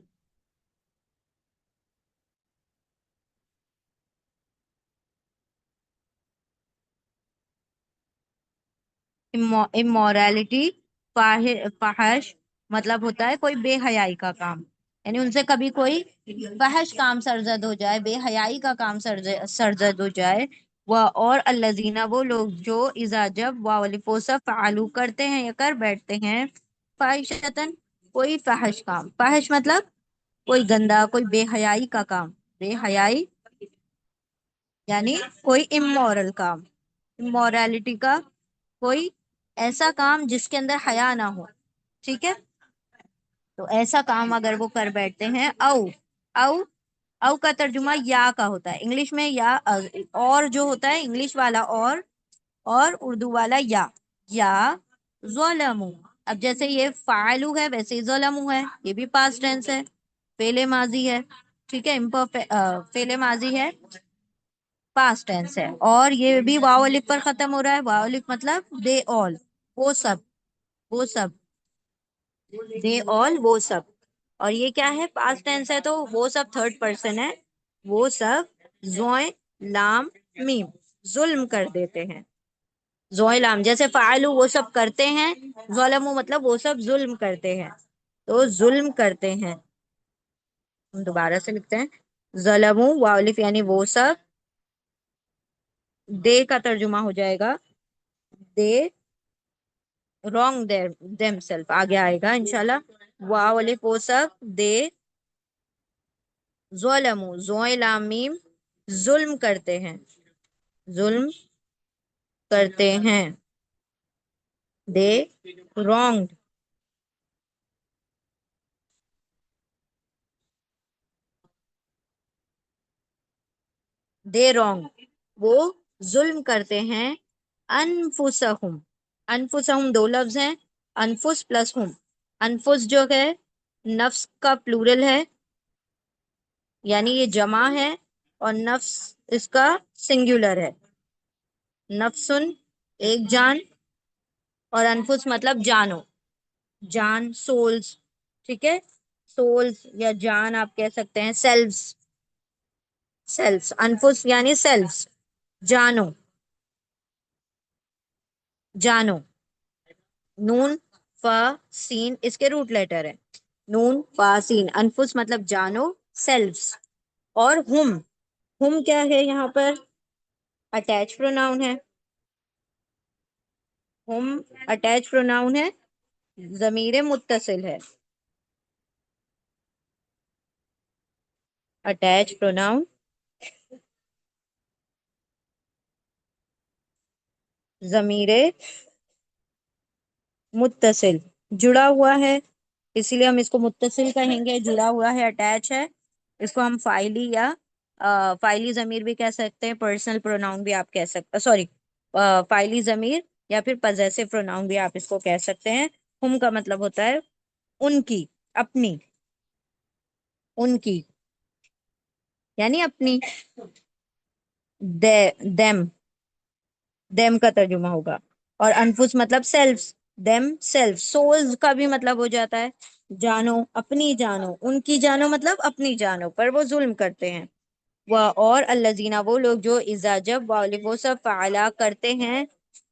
immorality، فحش مطلب ہوتا ہے کوئی بے حیائی کا کام. یعنی ان سے کبھی کوئی فحش کام سرزد ہو جائے، بے حیائی کا کام سرزد ہو جائے، وہ اور الذین وہ لوگ جو اذا جب واولفوسا فعلو کرتے ہیں یا کر بیٹھتے ہیں، فاحشتن کوئی فحش کام، فحش مطلب کوئی گندا، کوئی بے حیائی کا کام، بے حیائی یعنی کوئی امورل کام، امورالٹی کا کوئی ایسا کام جس کے اندر حیا نہ ہو، ٹھیک ہے؟ تو ایسا کام اگر وہ کر بیٹھتے ہیں، او او کا ترجمہ یا کا ہوتا ہے انگلش میں، یا اور جو ہوتا ہے انگلش والا اور اردو والا یا ظلمو، اب جیسے یہ فعلو ہے ویسے ہی ظلمو ہے، یہ بھی پاسٹ ٹینس ہے، فعل ماضی ہے، ٹھیک ہے، فعل ماضی ہے، پاسٹ ٹینس ہے، اور یہ بھی واو الف پر ختم ہو رہا ہے، واو الف مطلب دے آل، وہ سب، وہ سب، دے آل وہ سب، اور یہ کیا ہے؟ پاسٹ ٹینس ہے، تو وہ سب تھرڈ پرسن ہے، وہ سب زوئیں لام میم ظلم کر دیتے ہیں، زوئیں لام جیسے فعلو وہ سب کرتے ہیں، ظلمو مطلب وہ سب ظلم کرتے ہیں، تو ظلم کرتے ہیں، ہم دوبارہ سے لکھتے ہیں، ظلمو واولف یعنی وہ سب، دے کا ترجمہ ہو جائے گا دے رونگ دیم سیلف، آگے آئے گا انشاءاللہ، واولف وہ سب، دے ظلمو زوئیں لام میم ظلم کرتے ہیں، ظلم کرتے ہیں، دے رونگ دے رونگ وہ ظلم کرتے ہیں، انفسہم، انفسہم دو لفظ ہیں، انفس پلس ہم، انفس جو ہے نفس کا پلورل ہے، یعنی یہ جمع ہے، اور نفس اس کا سنگولر ہے، نفسن ایک جان، اور انفس مطلب جانو، جان سولز، ٹھیک ہے، سولز یا جان آپ کہہ سکتے ہیں، سیلفز، سیلفز انفس یعنی سیلفز، جانو، جانو، نون فا سین اس کے روٹ لیٹر ہے، نون فا سین، انفس مطلب جانو، سیلفز، اور ہم کیا ہے یہاں پر؟ اٹیچ پروناؤن ہے، ہم اٹیچ پروناؤن ہے، ضمیر متصل ہے، اٹیچ پروناؤن ضمیر متصل جڑا ہوا ہے، اسی لیے ہم اس کو متصل کہیں گے، جڑا ہوا ہے، اٹیچ ہے، اس کو ہم فائلی یا فائلی ضمیر بھی کہہ سکتے ہیں، پرسنل پروناؤن بھی آپ کہہ سکتے، سوری فائلی ضمیر یا پھر پوزیسو پروناؤن بھی آپ اس کو کہہ سکتے ہیں، ہم کا مطلب ہوتا ہے ان کی، اپنی، ان کی یعنی اپنی، دیم، دیم کا ترجمہ ہوگا، اور انفس مطلب سیلف، دیم سیلف، سولز کا بھی مطلب ہو جاتا ہے جانو، اپنی جانو، ان کی جانو مطلب اپنی جانو پر وہ ظلم کرتے ہیں، وہ اور الذین وہ لوگ جو اذا جب وہ سب فعلا کرتے ہیں،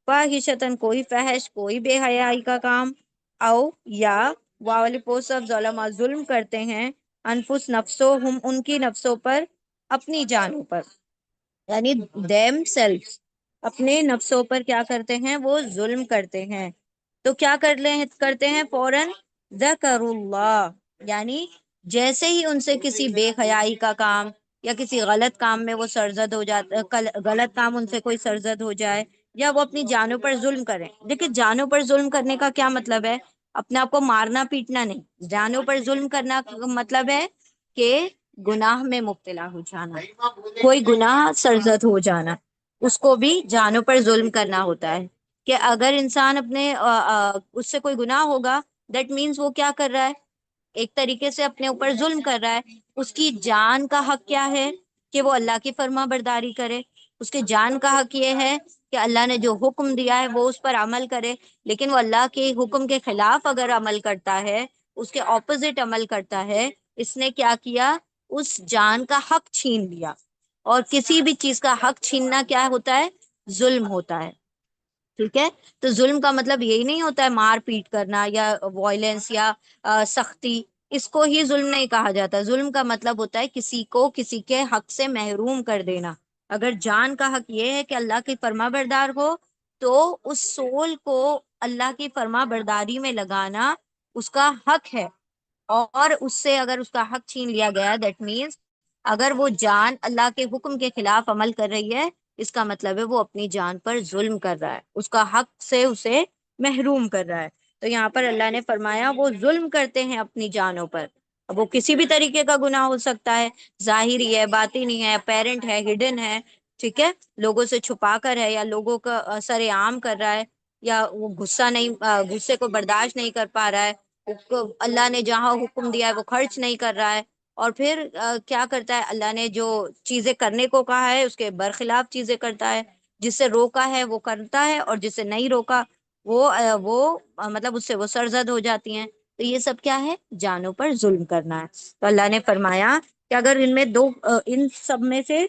فاحشتن کوئی فحش، کوئی بے حیائی کا کام، او یا وہ سب ظلم ظلم کرتے ہیں، انفس نفسوں ہم ان کی نفسوں پر، اپنی جانوں پر، یعنی دیم سیلف، اپنے نفسوں پر کیا کرتے ہیں؟ وہ ظلم کرتے ہیں، تو کیا کرتے ہیں؟ فوراً ذکر اللہ، یعنی جیسے ہی ان سے کسی بے حیائی کا کام یا کسی غلط کام میں وہ سرزد ہو جاتا، غلط کام ان سے کوئی سرزد ہو جائے، یا وہ اپنی جانوں پر ظلم کریں، دیکھیں جانوں پر ظلم کرنے کا کیا مطلب ہے؟ اپنے آپ کو مارنا پیٹنا نہیں، جانوں پر ظلم کرنا مطلب ہے کہ گناہ میں مبتلا ہو جانا، کوئی گناہ سرزد ہو جانا، اس کو بھی جانوں پر ظلم کرنا ہوتا ہے، کہ اگر انسان اپنے اس سے کوئی گناہ ہوگا، دیٹ مینس وہ کیا کر رہا ہے؟ ایک طریقے سے اپنے اوپر ظلم کر رہا ہے، اس کی جان کا حق کیا ہے؟ کہ وہ اللہ کی فرما برداری کرے، اس کے جان کا حق یہ ہے کہ اللہ نے جو حکم دیا ہے وہ اس پر عمل کرے، لیکن وہ اللہ کے حکم کے خلاف اگر عمل کرتا ہے، اس کے اپوزٹ عمل کرتا ہے، اس نے کیا کیا؟ اس جان کا حق چھین لیا، اور کسی بھی چیز کا حق چھیننا کیا ہوتا ہے؟ ظلم ہوتا ہے، ٹھیک ہے؟ تو ظلم کا مطلب یہی نہیں ہوتا ہے مار پیٹ کرنا یا وائلنس یا سختی، اس کو ہی ظلم نہیں کہا جاتا. ظلم کا مطلب ہوتا ہے کسی کو کسی کے حق سے محروم کر دینا. اگر جان کا حق یہ ہے کہ اللہ کی فرما بردار ہو، تو اس سول کو اللہ کی فرما برداری میں لگانا اس کا حق ہے. اور اس سے اگر اس کا حق چھین لیا گیا، دیٹ مینس اگر وہ جان اللہ کے حکم کے خلاف عمل کر رہی ہے، اس کا مطلب ہے وہ اپنی جان پر ظلم کر رہا ہے، اس کا حق سے اسے محروم کر رہا ہے. تو یہاں پر اللہ نے فرمایا وہ ظلم کرتے ہیں اپنی جانوں پر. اب وہ کسی بھی طریقے کا گناہ ہو سکتا ہے، ظاہری ہے، باطنی ہے، اپیرنٹ ہے، ہڈن ہے، ٹھیک ہے، لوگوں سے چھپا کر ہے، یا لوگوں کا سر عام کر رہا ہے، یا وہ غصے کو برداشت نہیں کر پا رہا ہے، اللہ نے جہاں حکم دیا ہے وہ خرچ نہیں کر رہا ہے، اور پھر کیا کرتا ہے، اللہ نے جو چیزیں کرنے کو کہا ہے اس کے برخلاف چیزیں کرتا ہے، جس سے روکا ہے وہ کرتا ہے، اور جس سے نہیں روکا وہ مطلب اس سے وہ سرزد ہو جاتی ہیں. تو یہ سب کیا ہے؟ جانوں پر ظلم کرنا ہے. تو اللہ نے فرمایا کہ اگر ان میں ان سب میں سے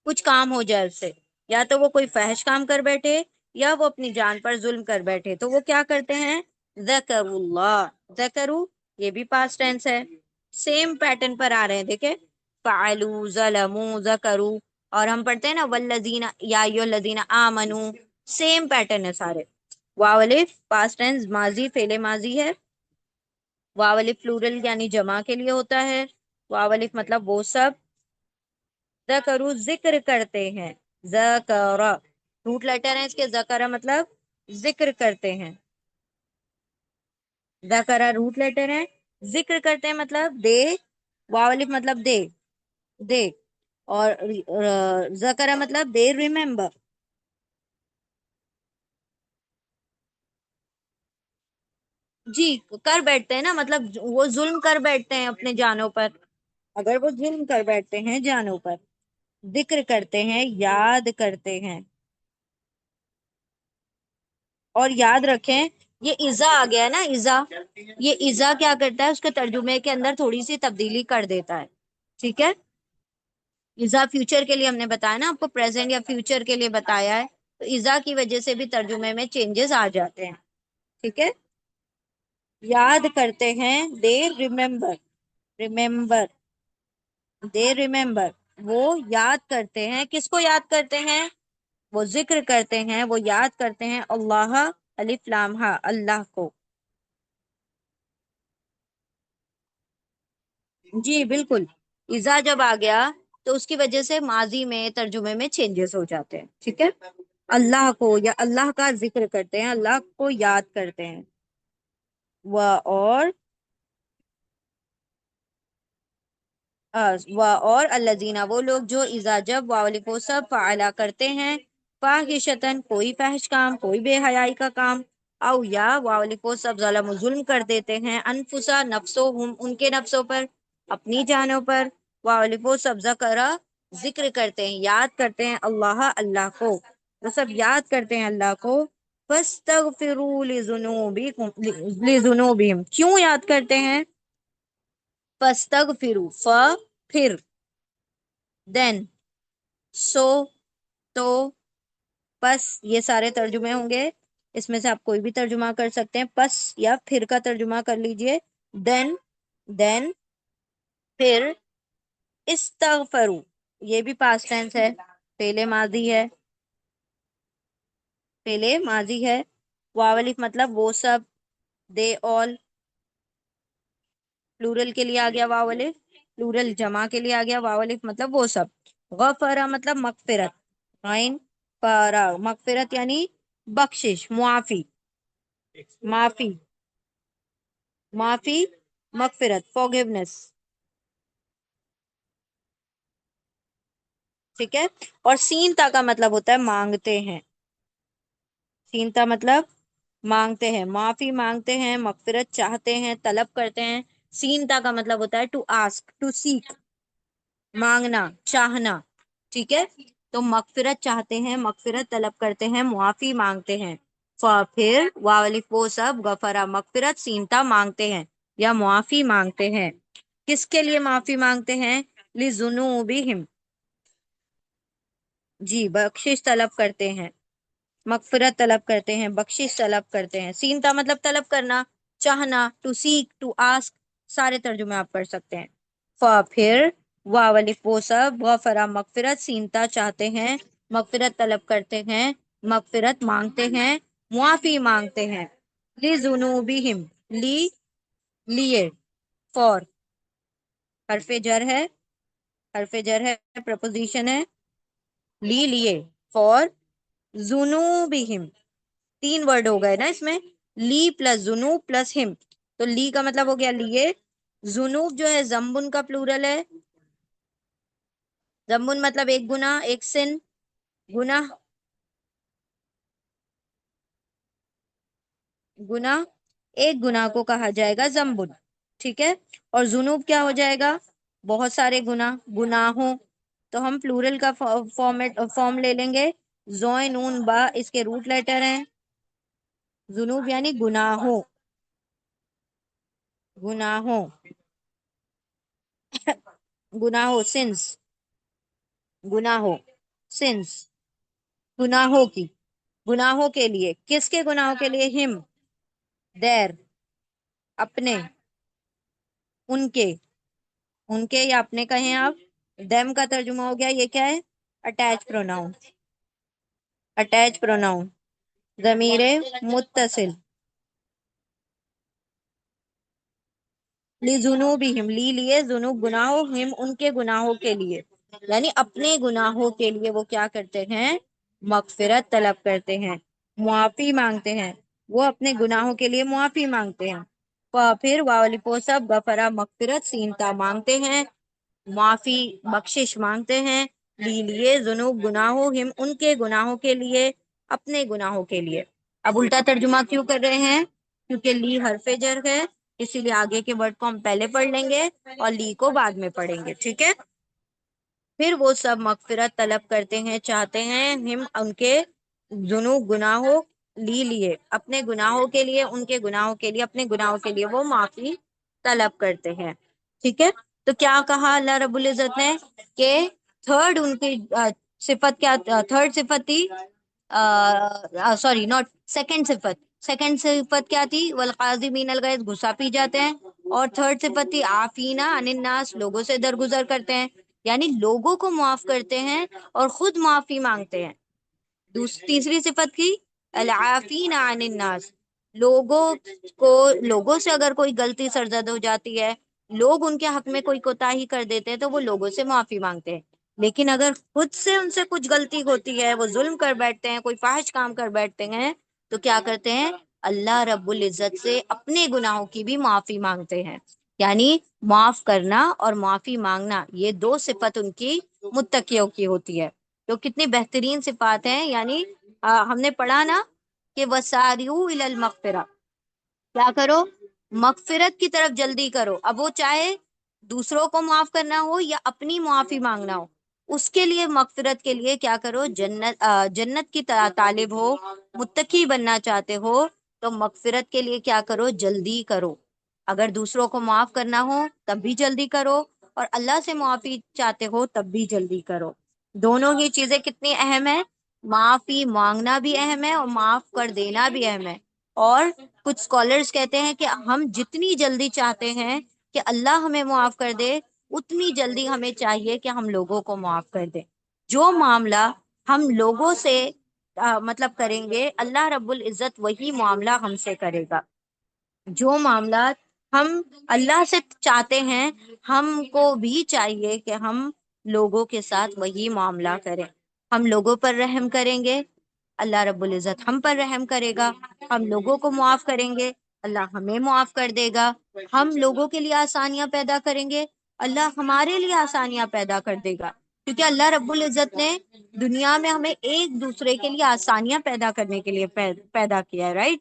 کچھ کام ہو جائے اس سے، یا تو وہ کوئی فحش کام کر بیٹھے، یا وہ اپنی جان پر ظلم کر بیٹھے، تو وہ کیا کرتے ہیں؟ ذکر اللہ. ذکروا یہ بھی پاسٹ ٹینس ہے، سیم پیٹرن پر آ رہے ہیں. دیکھیں، فعلوا، ظلموا، ذکروا. اور ہم پڑھتے ہیں نا والذین یا ایھا الذین آمنوا، سیم پیٹرن ہے سارے. واو الف پاسٹ ٹینس ماضی فعل ماضی ہے. واو الف پلورل یعنی جمع کے لیے ہوتا ہے. واو الف مطلب وہ سب. ذکروا ذکر کرتے ہیں. ذکر روٹ لیٹر ہے اس کے. ذکر مطلب ذکر کرتے ہیں. ذکر روٹ لیٹر ہے. ذکر کرتے ہیں مطلب دے. واو الف مطلب دے، دے. اور ذکر مطلب دے ریممبر. جی کر بیٹھتے ہیں نا، مطلب وہ ظلم کر بیٹھتے ہیں اپنے جانوں پر. اگر وہ ظلم کر بیٹھتے ہیں جانوں پر، ذکر کرتے ہیں، یاد کرتے ہیں. اور یاد رکھیں یہ ایزا آ گیا ہے نا، ایزا. یہ ایزا کیا کرتا ہے؟ اس کے ترجمے کے اندر تھوڑی سی تبدیلی کر دیتا ہے. ٹھیک ہے، ایزا فیوچر کے لیے ہم نے بتایا نا آپ کو، پریزنٹ یا فیوچر کے لیے بتایا ہے، تو ایزا کی وجہ سے بھی ترجمے میں چینجز آ جاتے ہیں. ٹھیک ہے، یاد کرتے ہیں، دے ریممبر. ریممبر، دے ریممبر. وہ یاد کرتے ہیں. کس کو یاد کرتے ہیں؟ وہ ذکر کرتے ہیں، وہ یاد کرتے ہیں اللہ، الف لام ہا، اللہ کو. جی بالکل. ایزا جب آ گیا تو اس کی وجہ سے ماضی میں ترجمے میں چینجز ہو جاتے ہیں. ٹھیک ہے، اللہ کو یا اللہ کا ذکر کرتے ہیں، اللہ کو یاد کرتے ہیں. اور اور الذین وہ لوگ جو اذا جب واولے کو سب فعلا کرتے ہیں، فاحشتن کوئی فحش کام، کوئی بے حیائی کا کام، او یا واولے کو سب ظلم و ظلم کر دیتے ہیں، انفسا نفسوں ان کے نفسوں پر، اپنی جانوں پر. واولے کو سب ذکرہ ذکر کرتے ہیں، یاد کرتے ہیں اللہ، اللہ کو. وہ سب یاد کرتے ہیں اللہ کو. فاستغفروا لذنوبہم کیوں یاد کرتے ہیں؟ فاستغفروا پھر، دین، سو، تو، پس. یہ سارے ترجمے ہوں گے، اس میں سے آپ کوئی بھی ترجمہ کر سکتے ہیں. پس یا پھر کا ترجمہ کر لیجئے. دین، دین، پھر. استغفروا یہ بھی پاسٹ ٹینس ہے، پہلے ماضی ہے، پہلے ماضی ہے. واو الف مطلب وہ سب، دے آل. پلورل کے لیے آ گیا واو الف، پلورل جمع کے لیے آ گیا واو الف مطلب وہ سب. غفرا مطلب مغفرت. غین فارا مغفرت یعنی بخشش، معافی، معافی، معافی، مغفرت، forgiveness. ٹھیک ہے. اور سین تا کا مطلب ہوتا ہے مانگتے ہیں. سین تا مطلب مانگتے ہیں، معافی مانگتے ہیں، مغفرت چاہتے ہیں، طلب کرتے ہیں. سین تا کا مطلب ہوتا ہے ٹو آسک، ٹو سیک، مانگنا، چاہنا. ٹھیک ہے، تو مغفرت چاہتے ہیں، مغفرت طلب کرتے ہیں، معافی مانگتے ہیں. پھر واو الف وہ سب، غفرا مغفرت، سینتا مانگتے ہیں یا معافی مانگتے ہیں. کس کے لیے معافی مانگتے ہیں؟ لذنوبہم جی بخشش طلب کرتے ہیں، مغفرت طلب کرتے ہیں، بخشش طلب کرتے ہیں. سینتا مطلب طلب کرنا، چاہنا، ٹو سیک، ٹو آسک. سارے ترجمے آپ پڑھ سکتے ہیں. پھر واولف وہ سب غفرا مغفرت سینتا چاہتے ہیں، مغفرت طلب کرتے ہیں، مغفرت مانگتے ہیں، معافی مانگتے ہیں. لی ذنوبہم، لی لیے، فور حرف جر ہے، حرف جر ہے، پرپوزیشن ہے، لی لیے، فور ذنوبہم، تین ورڈ ہو گئے نا اس میں، لی پلس ذنوب پلس ہم، تو لی کا مطلب ہو گیا لیے. ذنوب جو ہے زمبن کا پلورل ہے، زمبن مطلب ایک گناہ، ایک سن، گناہ، گناہ، ایک گناہ کو کہا جائے گا زمبن، ٹھیک ہے. اور ذنوب کیا ہو جائے گا؟ بہت سارے گناہ، گناہوں، تو ہم پلورل کا فارم لے لیں گے. زوئے نون با اس کے روٹ لیٹر ہیں، ذنوب یعنی گناہوں، گناہوں، گناہوں، سنس، گناہوں، سنس، گناہوں کی، گناہوں کے لیے، کس کے گناہوں کے لیے؟ ہم، دیر، اپنے، ان کے، ان کے یا اپنے کہیں آپ. دیم کا ترجمہ ہو گیا، یہ کیا ہے؟ اٹیچ پروناؤن، اٹیچ پروناؤن، ضمیر متصل. لذنوبہم، لی لیے، ذنوب گناہوں، ہم ان کے گناہوں کے لیے، یعنی اپنے گناہوں کے لیے وہ کیا کرتے ہیں؟ مغفرت طلب کرتے ہیں، معافی مانگتے ہیں، وہ اپنے گناہوں کے لیے معافی مانگتے ہیں. پھر واولفو سب غفرا مغفرت سینتا مانگتے ہیں، معافی بخشش مانگتے ہیں، لی لیے، ذنوب گناہوں، ہم ان کے گناہوں کے لیے، اپنے گناہوں کے لیے. اب الٹا ترجمہ کیوں کر رہے ہیں؟ کیونکہ لی حرف جر ہے، اسی لیے آگے کے ورڈ کو ہم پہلے پڑھ لیں گے اور لی کو بعد میں پڑھیں گے، ٹھیک ہے. پھر وہ سب مغفرت طلب کرتے ہیں، چاہتے ہیں، ہم ان کے ذنوب گناہوں، لی لیے، اپنے گناہوں کے لیے، ان کے گناہوں کے لیے، اپنے گناہوں کے لیے وہ معافی طلب کرتے ہیں، ٹھیک ہے. تو کیا کہا اللہ رب العزت نے کہ تھرڈ ان کی صفت کیا، تھرڈ صفت تھی، سوری ناٹ سیکنڈ صفت، سیکنڈ صفت کیا تھی؟ والقاظمین الغیظ، غصہ پی جاتے ہیں. اور تھرڈ صفت تھی عافینا عن الناس، لوگوں سے درگزر کرتے ہیں، یعنی لوگوں کو معاف کرتے ہیں اور خود معافی مانگتے ہیں. تیسری صفت کی العافین عن الناس، لوگوں کو، لوگوں سے اگر کوئی غلطی سرزد ہو جاتی ہے، لوگ ان کے حق میں کوئی کوتاہی کر دیتے ہیں تو وہ لوگوں سے معافی مانگتے ہیں. لیکن اگر خود سے ان سے کچھ غلطی ہوتی ہے، وہ ظلم کر بیٹھتے ہیں، کوئی فاحش کام کر بیٹھتے ہیں، تو کیا کرتے ہیں؟ اللہ رب العزت سے اپنے گناہوں کی بھی معافی مانگتے ہیں. یعنی معاف کرنا اور معافی مانگنا، یہ دو صفت ان کی متقیوں کی ہوتی ہے. تو کتنی بہترین صفات ہیں. یعنی ہم نے پڑھا نا کہ وساریعوا الی المغفرہ، کیا کرو؟ مغفرت کی طرف جلدی کرو. اب وہ چاہے دوسروں کو معاف کرنا ہو یا اپنی معافی مانگنا ہو، اس کے لیے مغفرت کے لیے کیا کرو؟ جنت کی طالب ہو، متقی بننا چاہتے ہو تو مغفرت کے لیے کیا کرو؟ جلدی کرو. اگر دوسروں کو معاف کرنا ہو تب بھی جلدی کرو، اور اللہ سے معافی چاہتے ہو تب بھی جلدی کرو. دونوں ہی چیزیں کتنی اہم ہیں؟ معافی مانگنا بھی اہم ہے اور معاف کر دینا بھی اہم ہے. اور کچھ اسکالرز کہتے ہیں کہ ہم جتنی جلدی چاہتے ہیں کہ اللہ ہمیں معاف کر دے، اتنی جلدی ہمیں چاہیے کہ ہم لوگوں کو معاف کر دیں. جو معاملہ ہم لوگوں سے مطلب کریں گے، اللہ رب العزت وہی معاملہ ہم سے کرے گا. جو معاملات ہم اللہ سے چاہتے ہیں، ہم کو بھی چاہیے کہ ہم لوگوں کے ساتھ وہی معاملہ کریں. ہم لوگوں پر رحم کریں گے، اللہ رب العزت ہم پر رحم کرے گا. ہم لوگوں کو معاف کریں گے، اللہ ہمیں معاف کر دے گا. ہم لوگوں کے لیے آسانیاں پیدا کریں گے، اللہ ہمارے لیے آسانیاں پیدا کر دے گا. کیونکہ اللہ رب العزت نے دنیا میں ہمیں ایک دوسرے کے لیے آسانیاں پیدا کرنے کے لیے پیدا کیا ہے، رائٹ.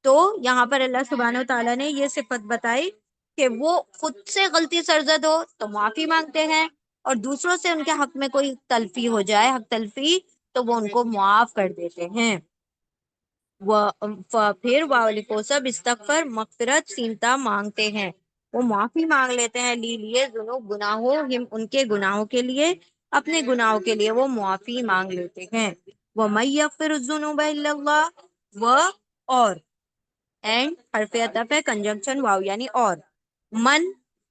تو یہاں پر اللہ سبحانہ و تعالیٰ نے یہ صفت بتائی کہ وہ خود سے غلطی سرزد ہو تو معافی مانگتے ہیں، اور دوسروں سے ان کے حق میں کوئی تلفی ہو جائے، حق تلفی، تو وہ ان کو معاف کر دیتے ہیں. پھر واولفو سب استغفر مغفرت سینتا مانگتے ہیں، وہ معافی مانگ لیتے ہیں، لی لیے، ذنوب گناہوں، ہم ان کے گناہوں کے لیے، اپنے گناہوں کے لیے وہ معافی مانگ لیتے ہیں. وَمَن يَغْفِرُ الذُّنُوبَ إِلَّا اللَّهُ، اور اینڈ حرف عطف ہے، کنجنکشن واو یعنی اور. من،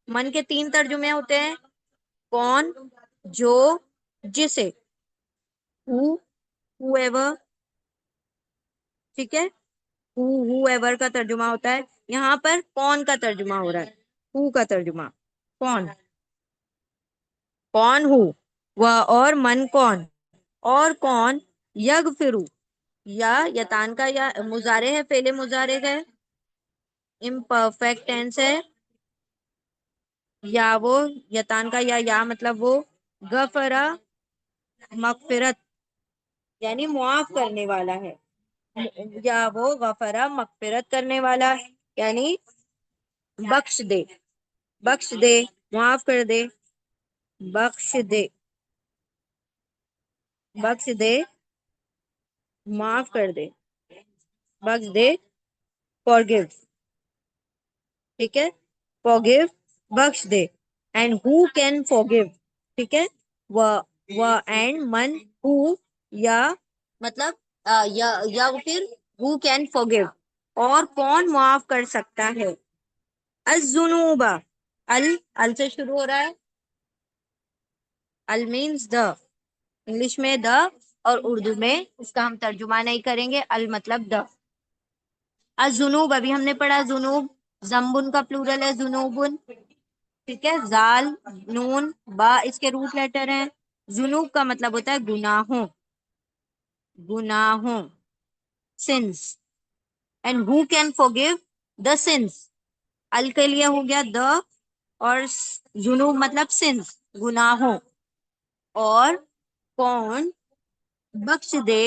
من کے 3 ترجمے ہوتے ہیں، کون، جو، جسے، who ever، ٹھیک ہے، who ever کا ترجمہ ہوتا ہے، یہاں پر کون کا ترجمہ ہو رہا ہے، who کا ترجمہ، کون، کون ہو، وہ اور من کون، اور کون، یغفرو، یا یتان کا یا مضارع ہے، فعل مضارع ہے، امپرفیکٹ ٹینس ہے، یا وہ یتان کا یا مطلب وہ، غفرا مغفرت یعنی معاف کرنے والا ہے، یا وہ غفرا مغفرت کرنے والا یعنی بخش دے، بخش دے، معاف کر دے، بخش دے، بخش دے، معاف کر دے، بخش دے، forgive، ٹھیک ہے، forgive، Bakhsh they, and who can forgive، ٹھیک ہے، وہ and من who، یا مطلب یا پھر who can forgive، اور کون معاف کر سکتا ہے، الذنوب، ال سے شروع ہو رہا ہے، ال مینس the، انگلش میں the، اور اردو میں اس کا ہم ترجمہ نہیں کریں گے، ال مطلب the، الذنوب ابھی ہم نے پڑھا، ذنوب زمبن کا پلورل ہے ذنوبن، ٹھیک ہے، زال، نون، با اس کے روٹ لیٹر ہیں، ذنوب کا مطلب ہوتا ہے گناہوں، گناہوں، sins، and who can forgive the sins، ال کے لیے ہو گیا the، اور ذنوب مطلب sins، گناہوں، اور کون بخش دے،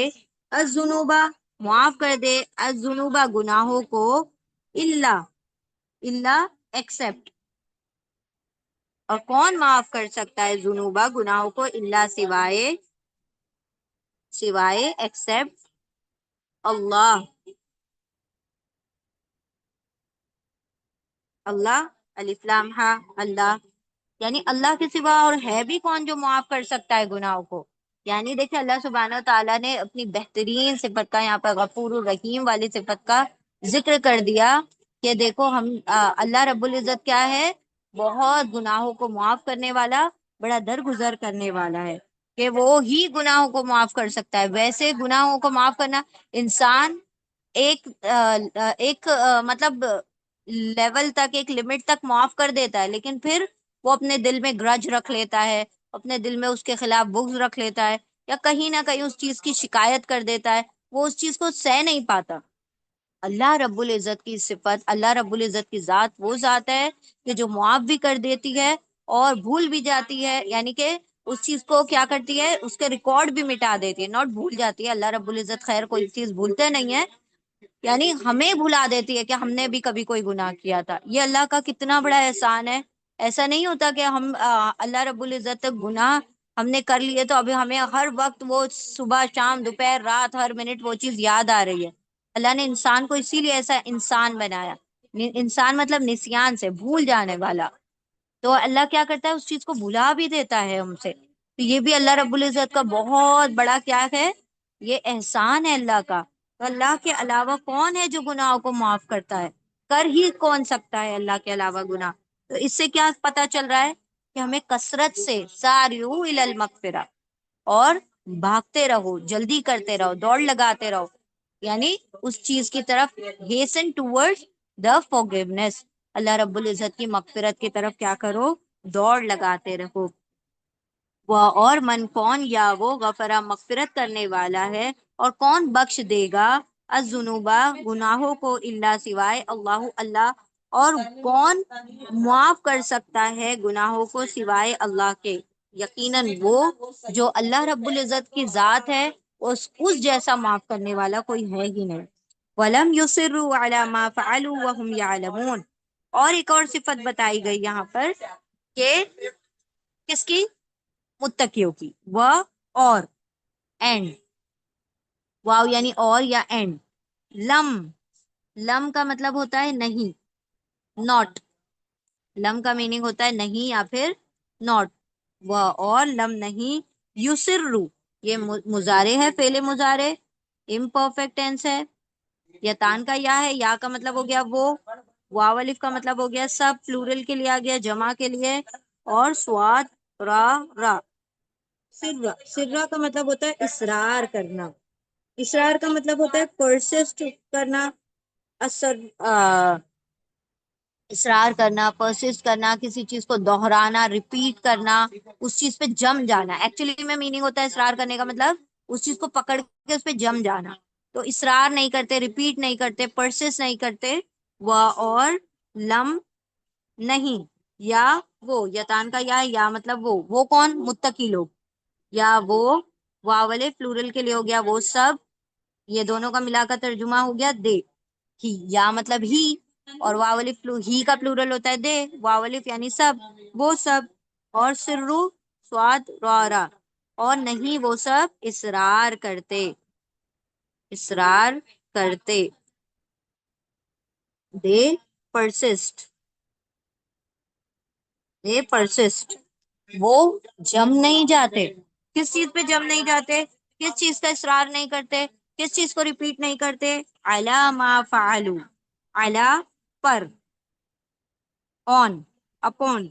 الذنوبا معاف کر دے، الذنوبا گناہوں کو، الا، الا ایکسپٹ، اور کون معاف کر سکتا ہے ذنوبا گناہوں کو، الا سوائے، سوائے ایکسپٹ اللہ، اللہ، الف لام ہا، اللہ، یعنی اللہ کے سوا اور ہے بھی کون جو معاف کر سکتا ہے گناہوں کو، یعنی دیکھیں اللہ سبحانہ تعالیٰ نے اپنی بہترین صفت کا یہاں پر غفور الرحیم والی صفت کا ذکر کر دیا کہ دیکھو ہم اللہ رب العزت کیا ہے، بہت گناہوں کو معاف کرنے والا، بڑا درگزر کرنے والا ہے، کہ وہ ہی گناہوں کو معاف کر سکتا ہے، ویسے گناہوں کو معاف کرنا انسان ایک مطلب لیول تک، ایک لمٹ تک معاف کر دیتا ہے، لیکن پھر وہ اپنے دل میں گرج رکھ لیتا ہے، اپنے دل میں اس کے خلاف بغض رکھ لیتا ہے، یا کہیں نہ کہیں اس چیز کی شکایت کر دیتا ہے، وہ اس چیز کو سہ نہیں پاتا۔ اللہ رب العزت کی صفت، اللہ رب العزت کی ذات وہ ذات ہے کہ جو معاف بھی کر دیتی ہے اور بھول بھی جاتی ہے، یعنی کہ اس چیز کو کیا کرتی ہے، اس کے ریکارڈ بھی مٹا دیتی ہے، ناٹ بھول جاتی ہے، اللہ رب العزت خیر کوئی چیز بھولتے نہیں ہے، یعنی ہمیں بھلا دیتی ہے کہ ہم نے بھی کبھی کوئی گناہ کیا تھا، یہ اللہ کا کتنا بڑا احسان ہے۔ ایسا نہیں ہوتا کہ ہم اللہ رب العزت گناہ ہم نے کر لیے تو ابھی ہمیں ہر وقت وہ صبح شام دوپہر رات ہر منٹ وہ چیز یاد آ رہی ہے، اللہ نے انسان کو اسی لیے ایسا انسان بنایا، انسان مطلب نسیان سے، بھول جانے والا، تو اللہ کیا کرتا ہے اس چیز کو بھلا بھی دیتا ہے ہم سے، تو یہ بھی اللہ رب العزت کا بہت بڑا کیا ہے، یہ احسان ہے اللہ کا۔ تو اللہ کے علاوہ کون ہے جو گناہوں کو معاف کرتا ہے، کر ہی کون سکتا ہے اللہ کے علاوہ گناہ، تو اس سے کیا پتا چل رہا ہے کہ ہمیں کثرت سے ساریو الی المغفرہ، اور بھاگتے رہو، جلدی کرتے رہو، دوڑ لگاتے رہو، یعنی اس چیز کی طرف، hasten towards the forgiveness، اللہ رب العزت کی مغفرت کی طرف کیا کرو، دوڑ لگاتے رہو، وہ اور من کون، یا وہ غفرا مغفرت کرنے والا ہے، اور کون بخش دے گا، الذنوبا گناہوں کو، الا سوائے اللہ، اللہ، اور کون معاف کر سکتا ہے گناہوں کو سوائے اللہ کے، یقیناً وہ جو اللہ رب العزت کی ذات ہے، اس جیسا معاف کرنے والا کوئی ہے ہی نہیں۔ وَلَمْ يُصِرُّوا عَلَى مَا فَعَلُوا وَهُمْ يَعْلَمُونَ، اور ایک اور صفت بتائی گئی یہاں پر کہ کس کی، متقیوں کی، وہ اور اینڈ، واو یعنی اور یا اینڈ، لم، لم کا مطلب ہوتا ہے نہیں، ناٹ، لم کا میننگ ہوتا ہے نہیں یا پھر ناٹ، وہ اور لم نہیں، یسرو یہ مضارع ہے، فعل مضارع امپرفیکٹ ٹینس ہے، یتان کا یا ہے، یا کا مطلب ہو گیا وہ، واو الف کا مطلب ہو گیا سب، پلورل کے لیے آ گیا، جمع کے لیے، اور سواد را را، سرا، سرا کا مطلب ہوتا ہے اصرار کرنا، اصرار کا مطلب ہوتا ہے پرسسٹ کرنا، اثر اصرار کرنا، پرسسٹ کرنا، کسی چیز کو دہرانا، ریپیٹ کرنا، اس چیز پہ جم جانا، ایکچولی میں میننگ ہوتا ہے اصرار کرنے کا مطلب اس چیز کو پکڑ کے اس پہ جم جانا، تو اصرار نہیں کرتے، ریپیٹ نہیں کرتے، پرسس نہیں کرتے، اور لم نہیں، یا وہ، یتان کا یا مطلب وہ کون، متقی لوگ، یا وہ، واولے فلورل کے لیے ہو گیا وہ سب، یہ دونوں کا ملا کر ترجمہ ہو گیا دے، ہی، یا مطلب ہی، اور واولف ہی کا پلورل ہوتا ہے دے، واولف یعنی سب، وہ سب، اور سرو، سواد را، اور نہیں وہ سب اصرار کرتے، اصرار کرتے، دے پرسسٹ، دے پرسسٹ، وہ جم نہیں جاتے، کس چیز پہ جم نہیں جاتے، کس چیز کا اصرار نہیں کرتے، کس چیز کو ریپیٹ نہیں کرتے، علی ما فعلوا، علی پر، آن، اپون،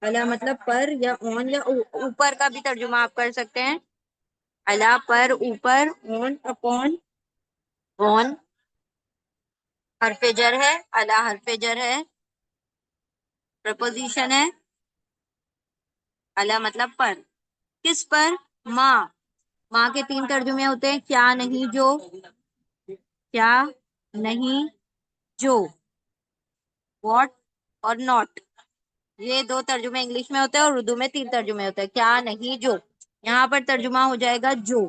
علی مطلب پر یا آن یا اوپر کا بھی ترجمہ آپ کر سکتے ہیں، علی پر، اوپر، آن، اپون، آن حرف جر ہے، علی حرف جر ہے، پرپوزیشن ہے، علی مطلب پر، کس پر، ماں، ماں کے تین ترجمے ہوتے ہیں، کیا نہیں جو، کیا نہیں جو، واٹ اور ناٹ، یہ دو ترجمے انگلش میں ہوتے ہیں اور اردو میں تین ترجمے ہوتے ہیں، کیا نہیں جو، یہاں پر ترجمہ ہو جائے گا جو،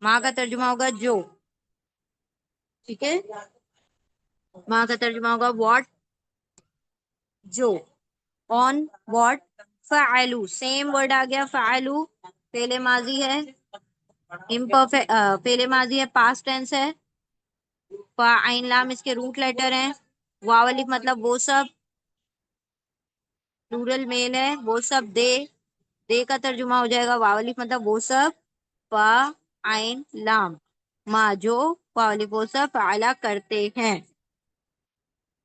ماں کا ترجمہ ہوگا جو، ٹھیک ہے، ماں کا ترجمہ ہوگا واٹ، جو، آن واٹ، فعلو، سیم ورڈ آ گیا، فعلو فعل ماضی ہے، امپرفیکٹ فعل ماضی ہے، پاسٹ ٹینس ہے، فا عین لام اس کے روٹ لیٹر ہیں، واو الف مطلب وہ سب، پلورل میل ہے، وہ سب، دے، دے کا ترجمہ ہو جائے گا واو الف مطلب وہ سب، فا عین لام، ما جو، واو الف وہ سب، فعلا کرتے ہیں،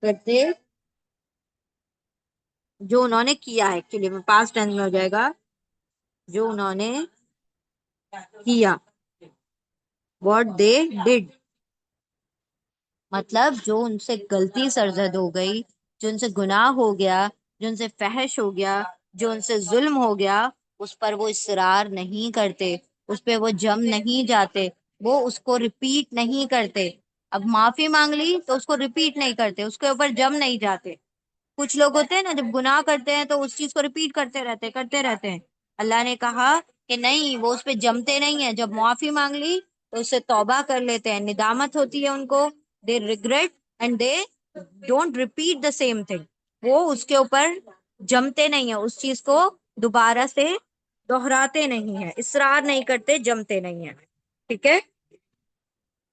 کرتے، جو انہوں نے کیا ہے، ایکچولی میں پاسٹ ٹینس میں ہو جائے گا، جو انہوں نے کیا، what they did، مطلب جو ان سے غلطی سرزد ہو گئی، جو ان سے گناہ ہو گیا، جو ان سے فحش ہو گیا، جو ان سے ظلم ہو گیا، اس پر وہ اصرار نہیں کرتے، اس پہ وہ جم نہیں جاتے، وہ اس کو ریپیٹ نہیں کرتے، اب معافی مانگ لی تو اس کو ریپیٹ نہیں کرتے، اس کے اوپر جم نہیں جاتے، کچھ لوگ ہوتے ہیں نا جب گناہ کرتے ہیں تو اس چیز کو ریپیٹ کرتے رہتے ہیں، اللہ نے کہا کہ نہیں، وہ اس پہ جمتے نہیں ہیں، جب معافی مانگ لی تو اس سے توبہ کر لیتے ہیں، ندامت ہوتی ہے ان کو، they regret and they don't repeat the same thing, وہ اس کے اوپر جمتے نہیں ہیں، اس چیز کو دوبارہ سے دہراتے نہیں ہیں، اصرار نہیں کرتے، جمتے نہیں ہیں، ٹھیک ہے،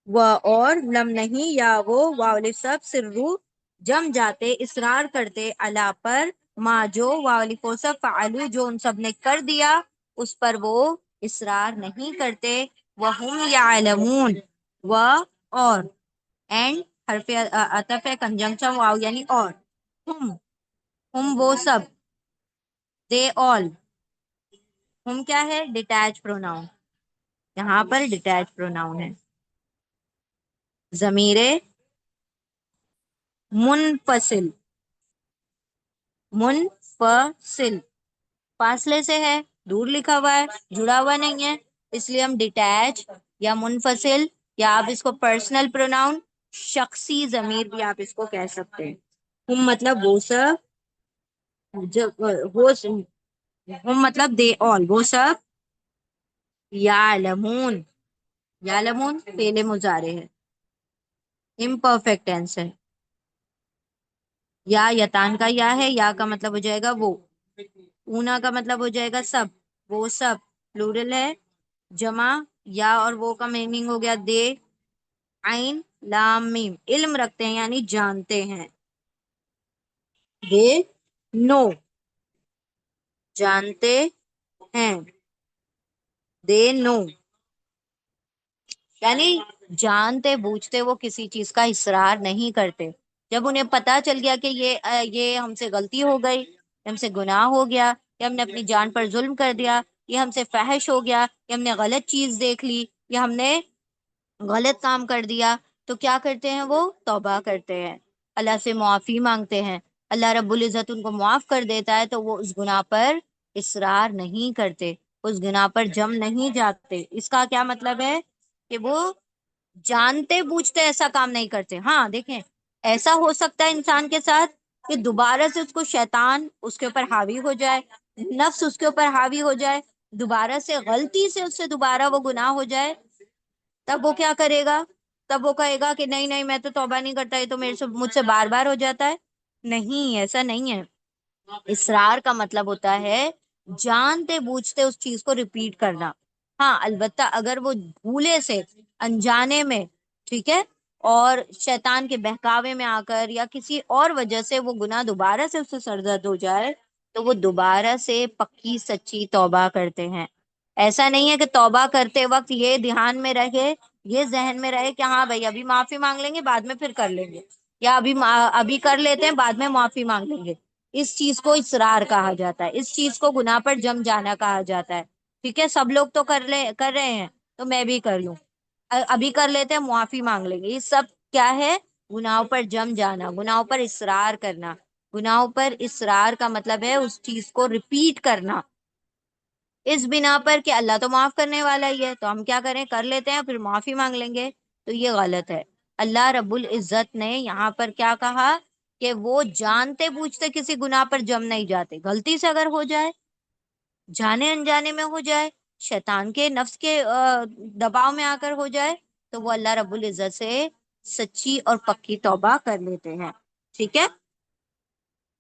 وہ، اور لم نہیں، یا وہ، واول سب، سرو جم جاتے، اصرار کرتے، علا پر، ما جو، واول کو سب، فعلو جو ان سب نے کر دیا اس پر وہ اصرار نہیں کرتے، وہم یعلمون، و، اور، اینڈ حرف عطف ہے، کنجنکشن واو یعنی اور، ہم وہ سب، دے آل، ہم کیا ہے، ڈیٹیچ پروناؤن، یہاں پر ڈیٹیچ پروناؤن ہے، ضمیر منفصل، منفصل فاصلے سے ہے، دور لکھا ہوا ہے، جڑا ہوا نہیں ہے، اس لیے ہم ڈیٹیچ یا منفصل، یا آپ اس کو پرسنل پروناؤن، شخصی ضمیر بھی آپ اس کو کہہ سکتے ہیں، ہم مطلب وہ سب، جب وہ، ہم مطلب دے آل، وہ سب، یعلمون، یعلمون فعل مضارع ہے، امپرفیکٹ ٹینس ہے، یا یتان کا یا ہے، یا کا مطلب ہو جائے گا وہ، اونا کا مطلب ہو جائے گا سب، وہ سب پلورل ہے، جمع، یا اور وہ کا میننگ ہو گیا دے، عین لام میم، علم رکھتے ہیں یعنی جانتے ہیں، دے نو، جانتے ہیں، دے نو یعنی جانتے بوجھتے وہ کسی چیز کا اصرار نہیں کرتے، جب انہیں پتا چل گیا کہ یہ ہم سے غلطی ہو گئی، ہم سے گناہ ہو گیا، کہ ہم نے اپنی جان پر ظلم کر دیا، یہ ہم سے فحش ہو گیا، کہ ہم نے غلط چیز دیکھ لی، یا ہم نے غلط کام کر دیا، تو کیا کرتے ہیں؟ وہ توبہ کرتے ہیں، اللہ سے معافی مانگتے ہیں، اللہ رب العزت ان کو معاف کر دیتا ہے، تو وہ اس گناہ پر اصرار نہیں کرتے، اس گناہ پر جم نہیں جاتے۔ اس کا کیا مطلب ہے؟ کہ وہ جانتے بوجھتے ایسا کام نہیں کرتے۔ ہاں دیکھیں، ایسا ہو سکتا ہے انسان کے ساتھ کہ دوبارہ سے اس کو شیطان اس کے اوپر حاوی ہو جائے، نفس اس کے اوپر حاوی ہو جائے، دوبارہ سے غلطی سے اس سے دوبارہ وہ گناہ ہو جائے، تب وہ کیا کرے گا؟ تب وہ کہے گا کہ نہیں نہیں، میں تو توبہ نہیں کرتا، یہ تو مجھ سے بار بار ہو جاتا ہے۔ نہیں، ایسا نہیں ہے۔ اصرار کا مطلب ہوتا ہے جانتے بوجھتے اس چیز کو ریپیٹ کرنا۔ ہاں البتہ اگر وہ بھولے سے، انجانے میں، ٹھیک ہے، اور شیطان کے بہکاوے میں آ کر یا کسی اور وجہ سے وہ گناہ دوبارہ سے اس سے سرزد ہو جائے، تو وہ دوبارہ سے پکی سچی توبہ کرتے ہیں۔ ایسا نہیں ہے کہ توبہ کرتے وقت یہ دھیان میں رہے، یہ ذہن میں رہے کہ ہاں بھائی ابھی معافی مانگ لیں گے، بعد میں پھر کر لیں گے، یا ابھی کر لیتے ہیں، بعد میں معافی مانگ لیں گے۔ اس چیز کو اصرار کہا جاتا ہے، اس چیز کو گناہ پر جم جانا کہا جاتا ہے۔ ٹھیک ہے، سب لوگ تو کر رہے ہیں، تو میں بھی کر لوں، ابھی کر لیتے ہیں، معافی مانگ لیں گے۔ یہ سب کیا ہے؟ گناہوں پر جم جانا، گناہوں پر اصرار کرنا۔ گناہوں پر اصرار کا مطلب ہے اس چیز کو ریپیٹ کرنا، اس بنا پر کہ اللہ تو معاف کرنے والا ہی ہے، تو ہم کیا کریں؟ کر لیتے ہیں، پھر معافی مانگ لیں گے، تو یہ غلط ہے۔ اللہ رب العزت نے یہاں پر کیا کہا؟ کہ وہ جانتے بوجھتے کسی گناہ پر جم نہیں جاتے۔ غلطی سے اگر ہو جائے، جانے انجانے میں ہو جائے، شیطان کے نفس کے دباؤ میں آ کر ہو جائے، تو وہ اللہ رب العزت سے سچی اور پکی توبہ کر لیتے ہیں۔ ٹھیک ہے،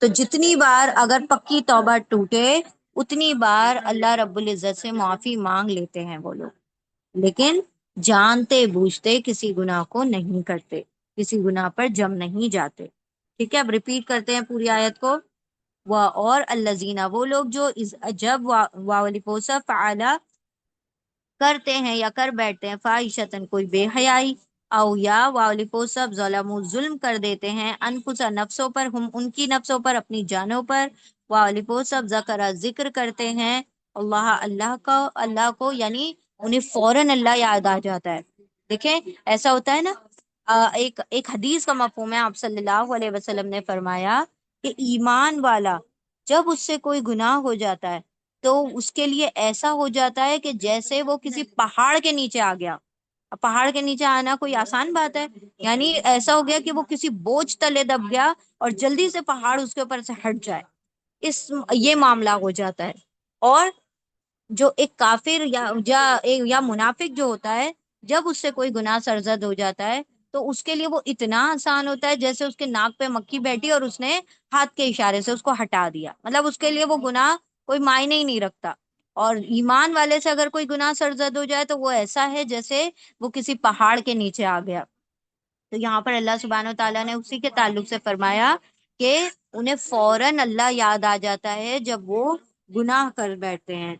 تو جتنی بار اگر پکی توبہ ٹوٹے، اتنی بار اللہ رب العزت سے معافی مانگ لیتے ہیں وہ لوگ، لیکن جانتے بوجھتے کسی گناہ کو نہیں کرتے، کسی گناہ پر جم نہیں جاتے۔ ٹھیک ہے، اب ریپیٹ کرتے ہیں پوری آیت کو۔ اور الذین، وہ لوگ جو جب واولپوسا فعلا کرتے ہیں یا کر بیٹھتے ہیں، فاحشتن کوئی بے حیائی، او یا واولپوسا ظلم ظلم کر دیتے ہیں، انفسا نفسوں پر، ہم ان کی نفسوں پر، اپنی جانوں پر، واولپوسا ذکر ذکر کرتے ہیں اللہ کو، یعنی انہیں فوراً اللہ یاد آ جاتا ہے۔ دیکھیں ایسا ہوتا ہے نا، ایک حدیث کا مفہوم ہے، آپ صلی اللہ علیہ وسلم نے فرمایا کہ ایمان والا جب اس سے کوئی گناہ ہو جاتا ہے تو اس کے لیے ایسا ہو جاتا ہے کہ جیسے وہ کسی پہاڑ کے نیچے آ گیا۔ اب پہاڑ کے نیچے آنا کوئی آسان بات ہے؟ یعنی ایسا ہو گیا کہ وہ کسی بوجھ تلے دب گیا اور جلدی سے پہاڑ اس کے اوپر سے ہٹ جائے، یہ معاملہ ہو جاتا ہے۔ اور جو ایک کافر یا منافق جو ہوتا ہے، جب اس سے کوئی گناہ سرزد ہو جاتا ہے تو اس کے لیے وہ اتنا آسان ہوتا ہے جیسے اس کے ناک پہ مکھی بیٹھی اور اس نے ہاتھ کے اشارے سے اس کو ہٹا دیا، مطلب اس کے لیے وہ گناہ کوئی معنی ہی نہیں رکھتا۔ اور ایمان والے سے اگر کوئی گناہ سرزد ہو جائے تو وہ ایسا ہے جیسے وہ کسی پہاڑ کے نیچے آ گیا۔ تو یہاں پر اللہ سبحانہ و تعالیٰ نے اسی کے تعلق سے فرمایا کہ انہیں فوراً اللہ یاد آ جاتا ہے جب وہ گناہ کر بیٹھتے ہیں،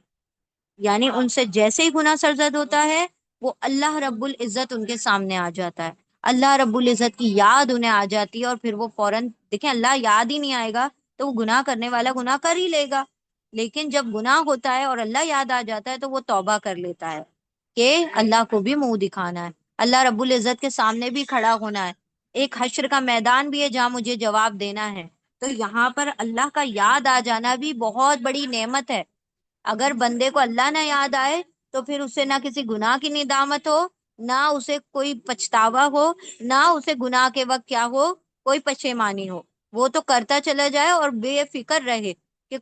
یعنی ان سے جیسے ہی گناہ سرزد ہوتا ہے وہ اللہ رب العزت ان کے سامنے آ جاتا ہے، اللہ رب العزت کی یاد انہیں آ جاتی ہے، اور پھر وہ فوراً، دیکھیں اللہ یاد ہی نہیں آئے گا تو وہ گناہ کرنے والا گناہ کر ہی لے گا، لیکن جب گناہ ہوتا ہے اور اللہ یاد آ جاتا ہے تو وہ توبہ کر لیتا ہے کہ اللہ کو بھی منہ دکھانا ہے، اللہ رب العزت کے سامنے بھی کھڑا ہونا ہے، ایک حشر کا میدان بھی ہے جہاں مجھے جواب دینا ہے۔ تو یہاں پر اللہ کا یاد آ جانا بھی بہت بڑی نعمت ہے۔ اگر بندے کو اللہ نہ یاد آئے تو پھر اسے نہ کسی گناہ کی ندامت ہو، نہ اسے کوئی پچھتاوا ہو، نہ اسے گناہ کے وقت کیا ہو، کوئی پشیمانی ہو، وہ تو کرتا چلا جائے اور بے فکر رہے کہ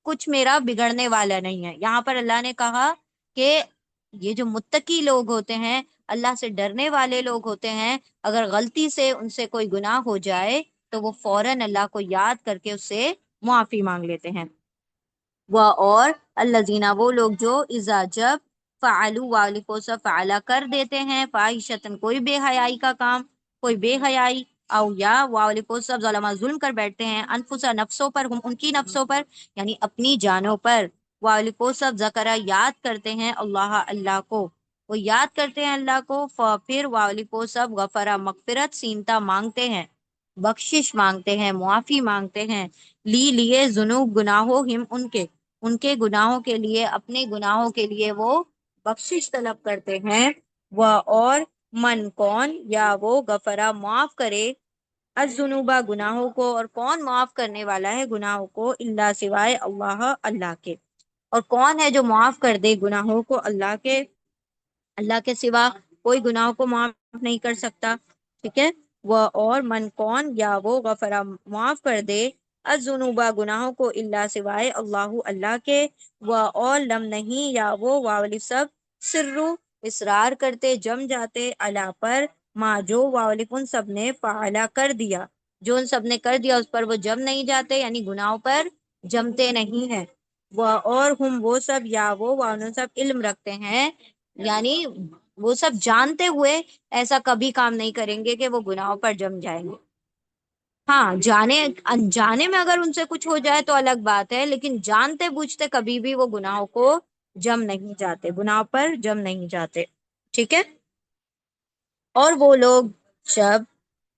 کچھ میرا بگڑنے والا نہیں ہے۔ یہاں پر اللہ نے کہا کہ یہ جو متقی لوگ ہوتے ہیں، اللہ سے ڈرنے والے لوگ ہوتے ہیں، اگر غلطی سے ان سے کوئی گناہ ہو جائے تو وہ فوراً اللہ کو یاد کر کے اس سے معافی مانگ لیتے ہیں۔ اور الذین، وہ لوگ جو اذا جب فعلوا واولپوسا فعلا کر دیتے ہیں، فاحشتن کوئی بے حیائی کا کام، کوئی بے حیائی، او یا واولپوسا ظلم ظلم کر بیٹھتے ہیں، انفسا نفسوں پر، ہم ان کی نفسوں پر، یعنی اپنی جانوں پر، واولپوسا ذکر یاد کرتے ہیں اللہ کو، وہ یاد کرتے ہیں اللہ کو، پھر واولپوسا غفرا مغفرت سینتا مانگتے ہیں، بخشش مانگتے ہیں، معافی مانگتے ہیں، لیے ذنوب گناہوں ہم ان کے گناہوں کے لیے، اپنے گناہوں کے لیے وہ بخشش طلب کرتے ہیں، وہ اور من کون یا وہ غفرا معاف کرے، الذنوبا گناہوں کو، اور کون معاف کرنے والا ہے گناہوں کو، اللہ سوائے اللہ کے، اور کون ہے جو معاف کر دے گناہوں کو اللہ کے سوا کوئی گناہوں کو معاف نہیں کر سکتا، ٹھیک ہے، وہ اور من کون یا وہ غفرا معاف کر دے، الذنوبا گناہوں کو، اللہ سوائے اللہ کے، وہ اور لم نہیں یا وہ واولی سب سرو اصرار کرتے جم جاتے، اللہ پر ما جو واولف ان سب نے فعلا کر دیا، جو ان سب نے کر دیا اس پر وہ جم نہیں جاتے، یعنی گناہوں پر جمتے نہیں ہیں، وہ اور ہم وہ سب یا وہ وانو سب علم رکھتے ہیں، یعنی وہ سب جانتے ہوئے ایسا کبھی کام نہیں کریں گے کہ وہ گناہوں پر جم جائیں گے۔ ہاں، جانے انجانے میں اگر ان سے کچھ ہو جائے تو الگ بات ہے، لیکن جانتے بوجھتے کبھی بھی وہ گناہوں کو جم نہیں جاتے، گناہوں پر جم نہیں جاتے، ٹھیک ہے۔ اور وہ لوگ جب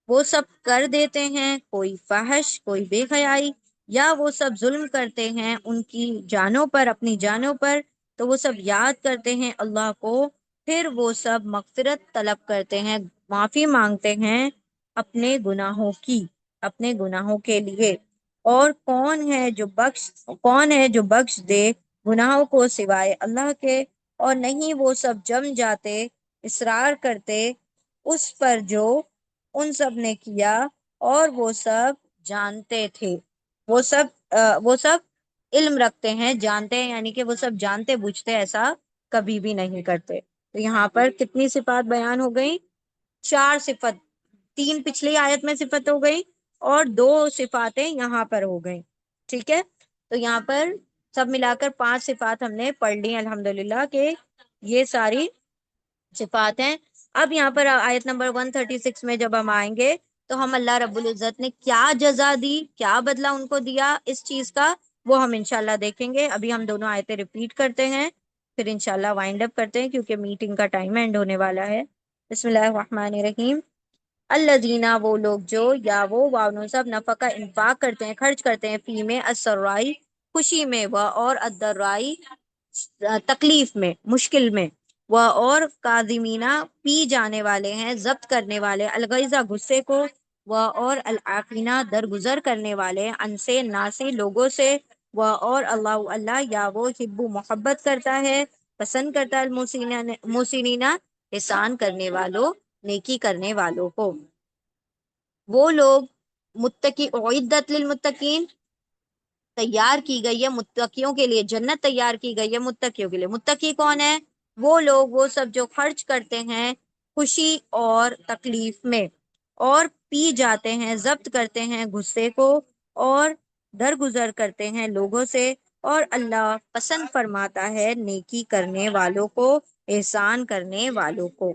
وہ سب کر دیتے ہیں، کوئی فحش، کوئی بے حیائی، یا وہ سب ظلم کرتے ہیں ان کی جانوں پر، اپنی جانوں پر، تو وہ سب یاد کرتے ہیں اللہ کو، پھر وہ سب مغفرت طلب کرتے ہیں، معافی مانگتے ہیں اپنے گناہوں کی، اپنے گناہوں کے لیے، اور کون ہے جو بخش دے گناہوں کو سوائے اللہ کے، اور نہیں وہ سب جم جاتے، اصرار کرتے اس پر جو ان سب نے کیا، اور وہ سب جانتے تھے، وہ سب علم رکھتے ہیں، جانتے ہیں، یعنی کہ وہ سب جانتے بوجھتے ایسا کبھی بھی نہیں کرتے۔ تو یہاں پر کتنی صفات بیان ہو گئی؟ 4 صفت، 3 پچھلی آیت میں صفت ہو گئی اور 2 صفاتیں یہاں پر ہو گئی، ٹھیک ہے۔ تو یہاں پر سب ملا کر 5 صفات ہم نے پڑھ لی الحمدللہ، کہ یہ ساری صفات ہیں۔ اب یہاں پر آیت نمبر 136 میں جب ہم آئیں گے تو ہم اللہ رب العزت نے کیا جزا دی، کیا بدلہ ان کو دیا اس چیز کا، وہ ہم انشاءاللہ دیکھیں گے۔ ابھی ہم دونوں آیتیں ریپیٹ کرتے ہیں، پھر انشاءاللہ وائنڈ اپ کرتے ہیں کیونکہ میٹنگ کا ٹائم اینڈ ہونے والا ہے۔ بسم اللہ الرحمن الرحیم۔ الذین وہ لوگ جو یا وہ واؤن سب نفقہ انفاق کرتے ہیں، خرچ کرتے ہیں، فی میں السرائی خوشی میں، و اور الضرائی تکلیف میں، مشکل میں، وہ اور کاظمینہ پی جانے والے ہیں، ضبط کرنے والے، الغیظہ غصے کو، وہ اور العافینہ درگزر کرنے والے، ان سے ناسی لوگوں سے، وہ اور اللہ یا وہ حب محبت کرتا ہے، پسند کرتا ہے المحسنین احسان کرنے والوں، نیکی کرنے والوں کو۔ وہ لوگ متقی اعدت للمتقین تیار کی گئی ہے متقیوں کے لیے، جنت تیار کی گئی ہے متقیوں کے لیے۔ متقی کون ہے؟ وہ لوگ، وہ سب جو خرچ کرتے ہیں خوشی اور تکلیف میں، اور پی جاتے ہیں، ضبط کرتے ہیں غصے کو، اور درگزر کرتے ہیں لوگوں سے، اور اللہ پسند فرماتا ہے نیکی کرنے والوں کو، احسان کرنے والوں کو۔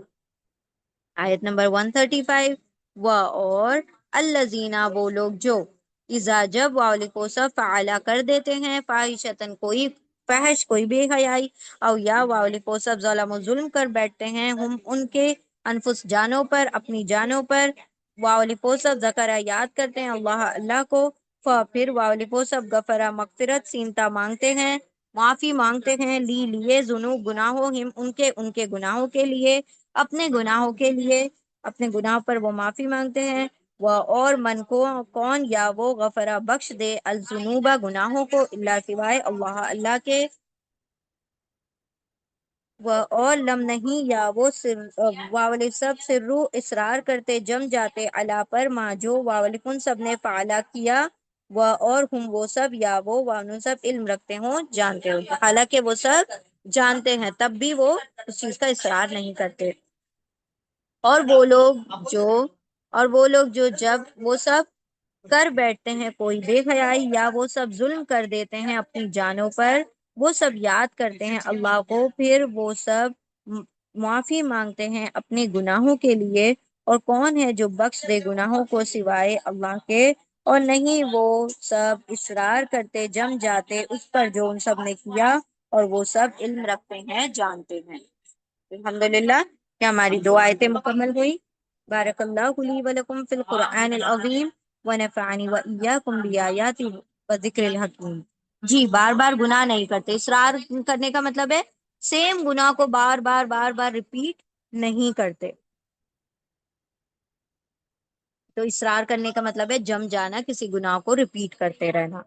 آیت نمبر 135، و اور الذین وہ لوگ جو اذا جب واؤل کو سب فعلا کر دیتے ہیں، فاحشتن کوئی فحش، کوئی بے حیائی، او یا واؤل کو سب ظلم و ظلم کر بیٹھتے ہیں، ہم ان کے انفس جانوں پر، اپنی جانوں پر، واؤل کو سب ذکر یاد کرتے ہیں اللہ کو، پھر واؤل کو سب غفرا مغفرت سینتا مانگتے ہیں، معافی مانگتے ہیں، لیے ذنوب گناہوں ہم ان کے گناہوں کے لیے، اپنے گناہوں کے لیے، اپنے گناہ پر وہ معافی مانگتے ہیں، وہ اور من کو کون یا وہ غفرہ بخش دے الذنوبا گناہوں کو، اللہ سوائے اللہ کے، وہ اور لم نہیں یا وہ واول سب سرو اصرار کرتے جم جاتے، اللہ پر ما جو واولکن سب نے فعلا کیا، وہ اور ہم وہ سب یا وہ وانو سب علم رکھتے ہوں، جانتے ہوں، حالانکہ وہ سب جانتے ہیں تب بھی وہ اس چیز کا اصرار نہیں کرتے۔ اور وہ لوگ جو جب وہ سب کر بیٹھتے ہیں کوئی بے حیائی، یا وہ سب ظلم کر دیتے ہیں اپنی جانوں پر، وہ سب یاد کرتے ہیں اللہ کو، پھر وہ سب معافی مانگتے ہیں اپنے گناہوں کے لیے، اور کون ہے جو بخش دے گناہوں کو سوائے اللہ کے، اور نہیں وہ سب اصرار کرتے جم جاتے اس پر جو ان سب نے کیا، اور وہ سب علم رکھتے ہیں، جانتے ہیں۔ الحمدللہ کہ ہماری 2 آیتیں مکمل ہوئی۔ بارک اللہ لی ولکم فی القرآن العظیم۔ ونفعني وإياكم بآيات وذکر الحکیم۔ جی بار بار گناہ نہیں کرتے، اصرار کرنے کا مطلب ہے سیم گناہ کو بار بار بار بار ریپیٹ نہیں کرتے۔ تو اصرار کرنے کا مطلب ہے جم جانا، کسی گناہ کو ریپیٹ کرتے رہنا۔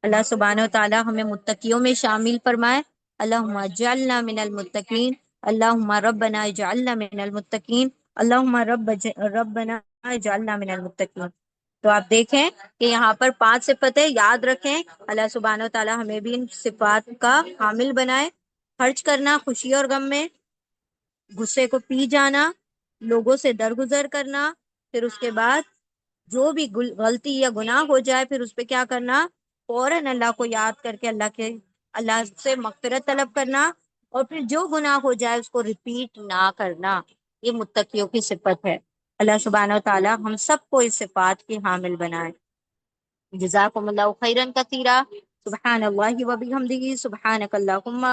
اللہ سبحانہ و تعالی ہمیں متقیوں میں شامل فرمائے۔ اللہم اجعلنا من المتقین، اللہم ربنا اجعلنا من المتقین، اللہم ربنا اجعلنا من المتقین۔ تو آپ دیکھیں کہ یہاں پر 5 صفتیں یاد رکھیں۔ اللہ سبحانہ و تعالی ہمیں بھی ان صفات کا حامل بنائے۔ خرچ کرنا خوشی اور غم میں، غصے کو پی جانا، لوگوں سے درگزر کرنا، پھر اس کے بعد جو بھی غلطی یا گناہ ہو جائے پھر اس پہ کیا کرنا، فوراً اللہ کو یاد کر کے اللہ سے مغفرت طلب کرنا، اور پھر جو گناہ ہو جائے اس کو ریپیٹ نہ کرنا۔ یہ متقیوں کی صفت ہے۔ اللہ سبحانہ و تعالی ہم سب کو اس صفات کی حامل بنائے۔ جزاکم اللہ خیرا کثیرا۔ سبحان اللہ وبحمدہ، سبحانک اللہم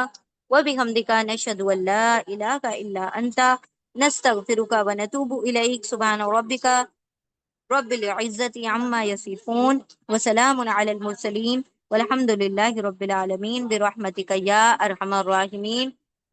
وبحمدک، نشہد ان لا الہ الا انت، نستغفرک ونتوب الیک۔ سبحان ربک رب العزت عما یصفون، وسلام علی المرسلین، والحمد للہ رب العالمین، برحمتک یا ارحم الراحمین۔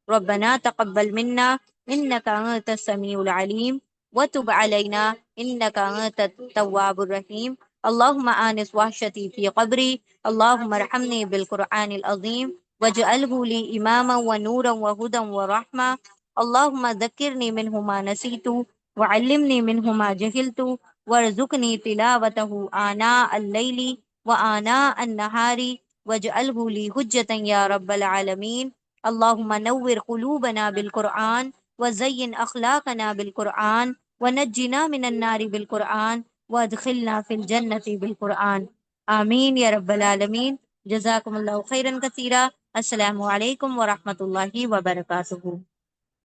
ربنا تقبل منا انک انت السمیع العلیم، وتب علینا انک انت التواب الرحیم۔ اللہم آنس وحشتی فی قبری، اللہم ارحمنی بالقرآن العظیم، واجعلہ لی اماما ونورا وہدا ورحمہ۔ اللہم ذکرنی منہ ما نسیت، وعلمنی منہ ما جہلت، وارزقنی تلاوتہ آناء اللیل وآناء النہار، واجعلہ لی حجتا یا رب العالمین۔ اللہم نور قلوبنا بالقرآن، وزین اخلاقنا بالقرآن، ونجنا من النار بالقرآن، وادخلنا فی الجنت بالقرآن۔ آمین یا رب العالمین۔ جزاکم اللہ خیرا کثیرا۔ السلام علیکم ورحمۃ اللہ وبرکاتہ۔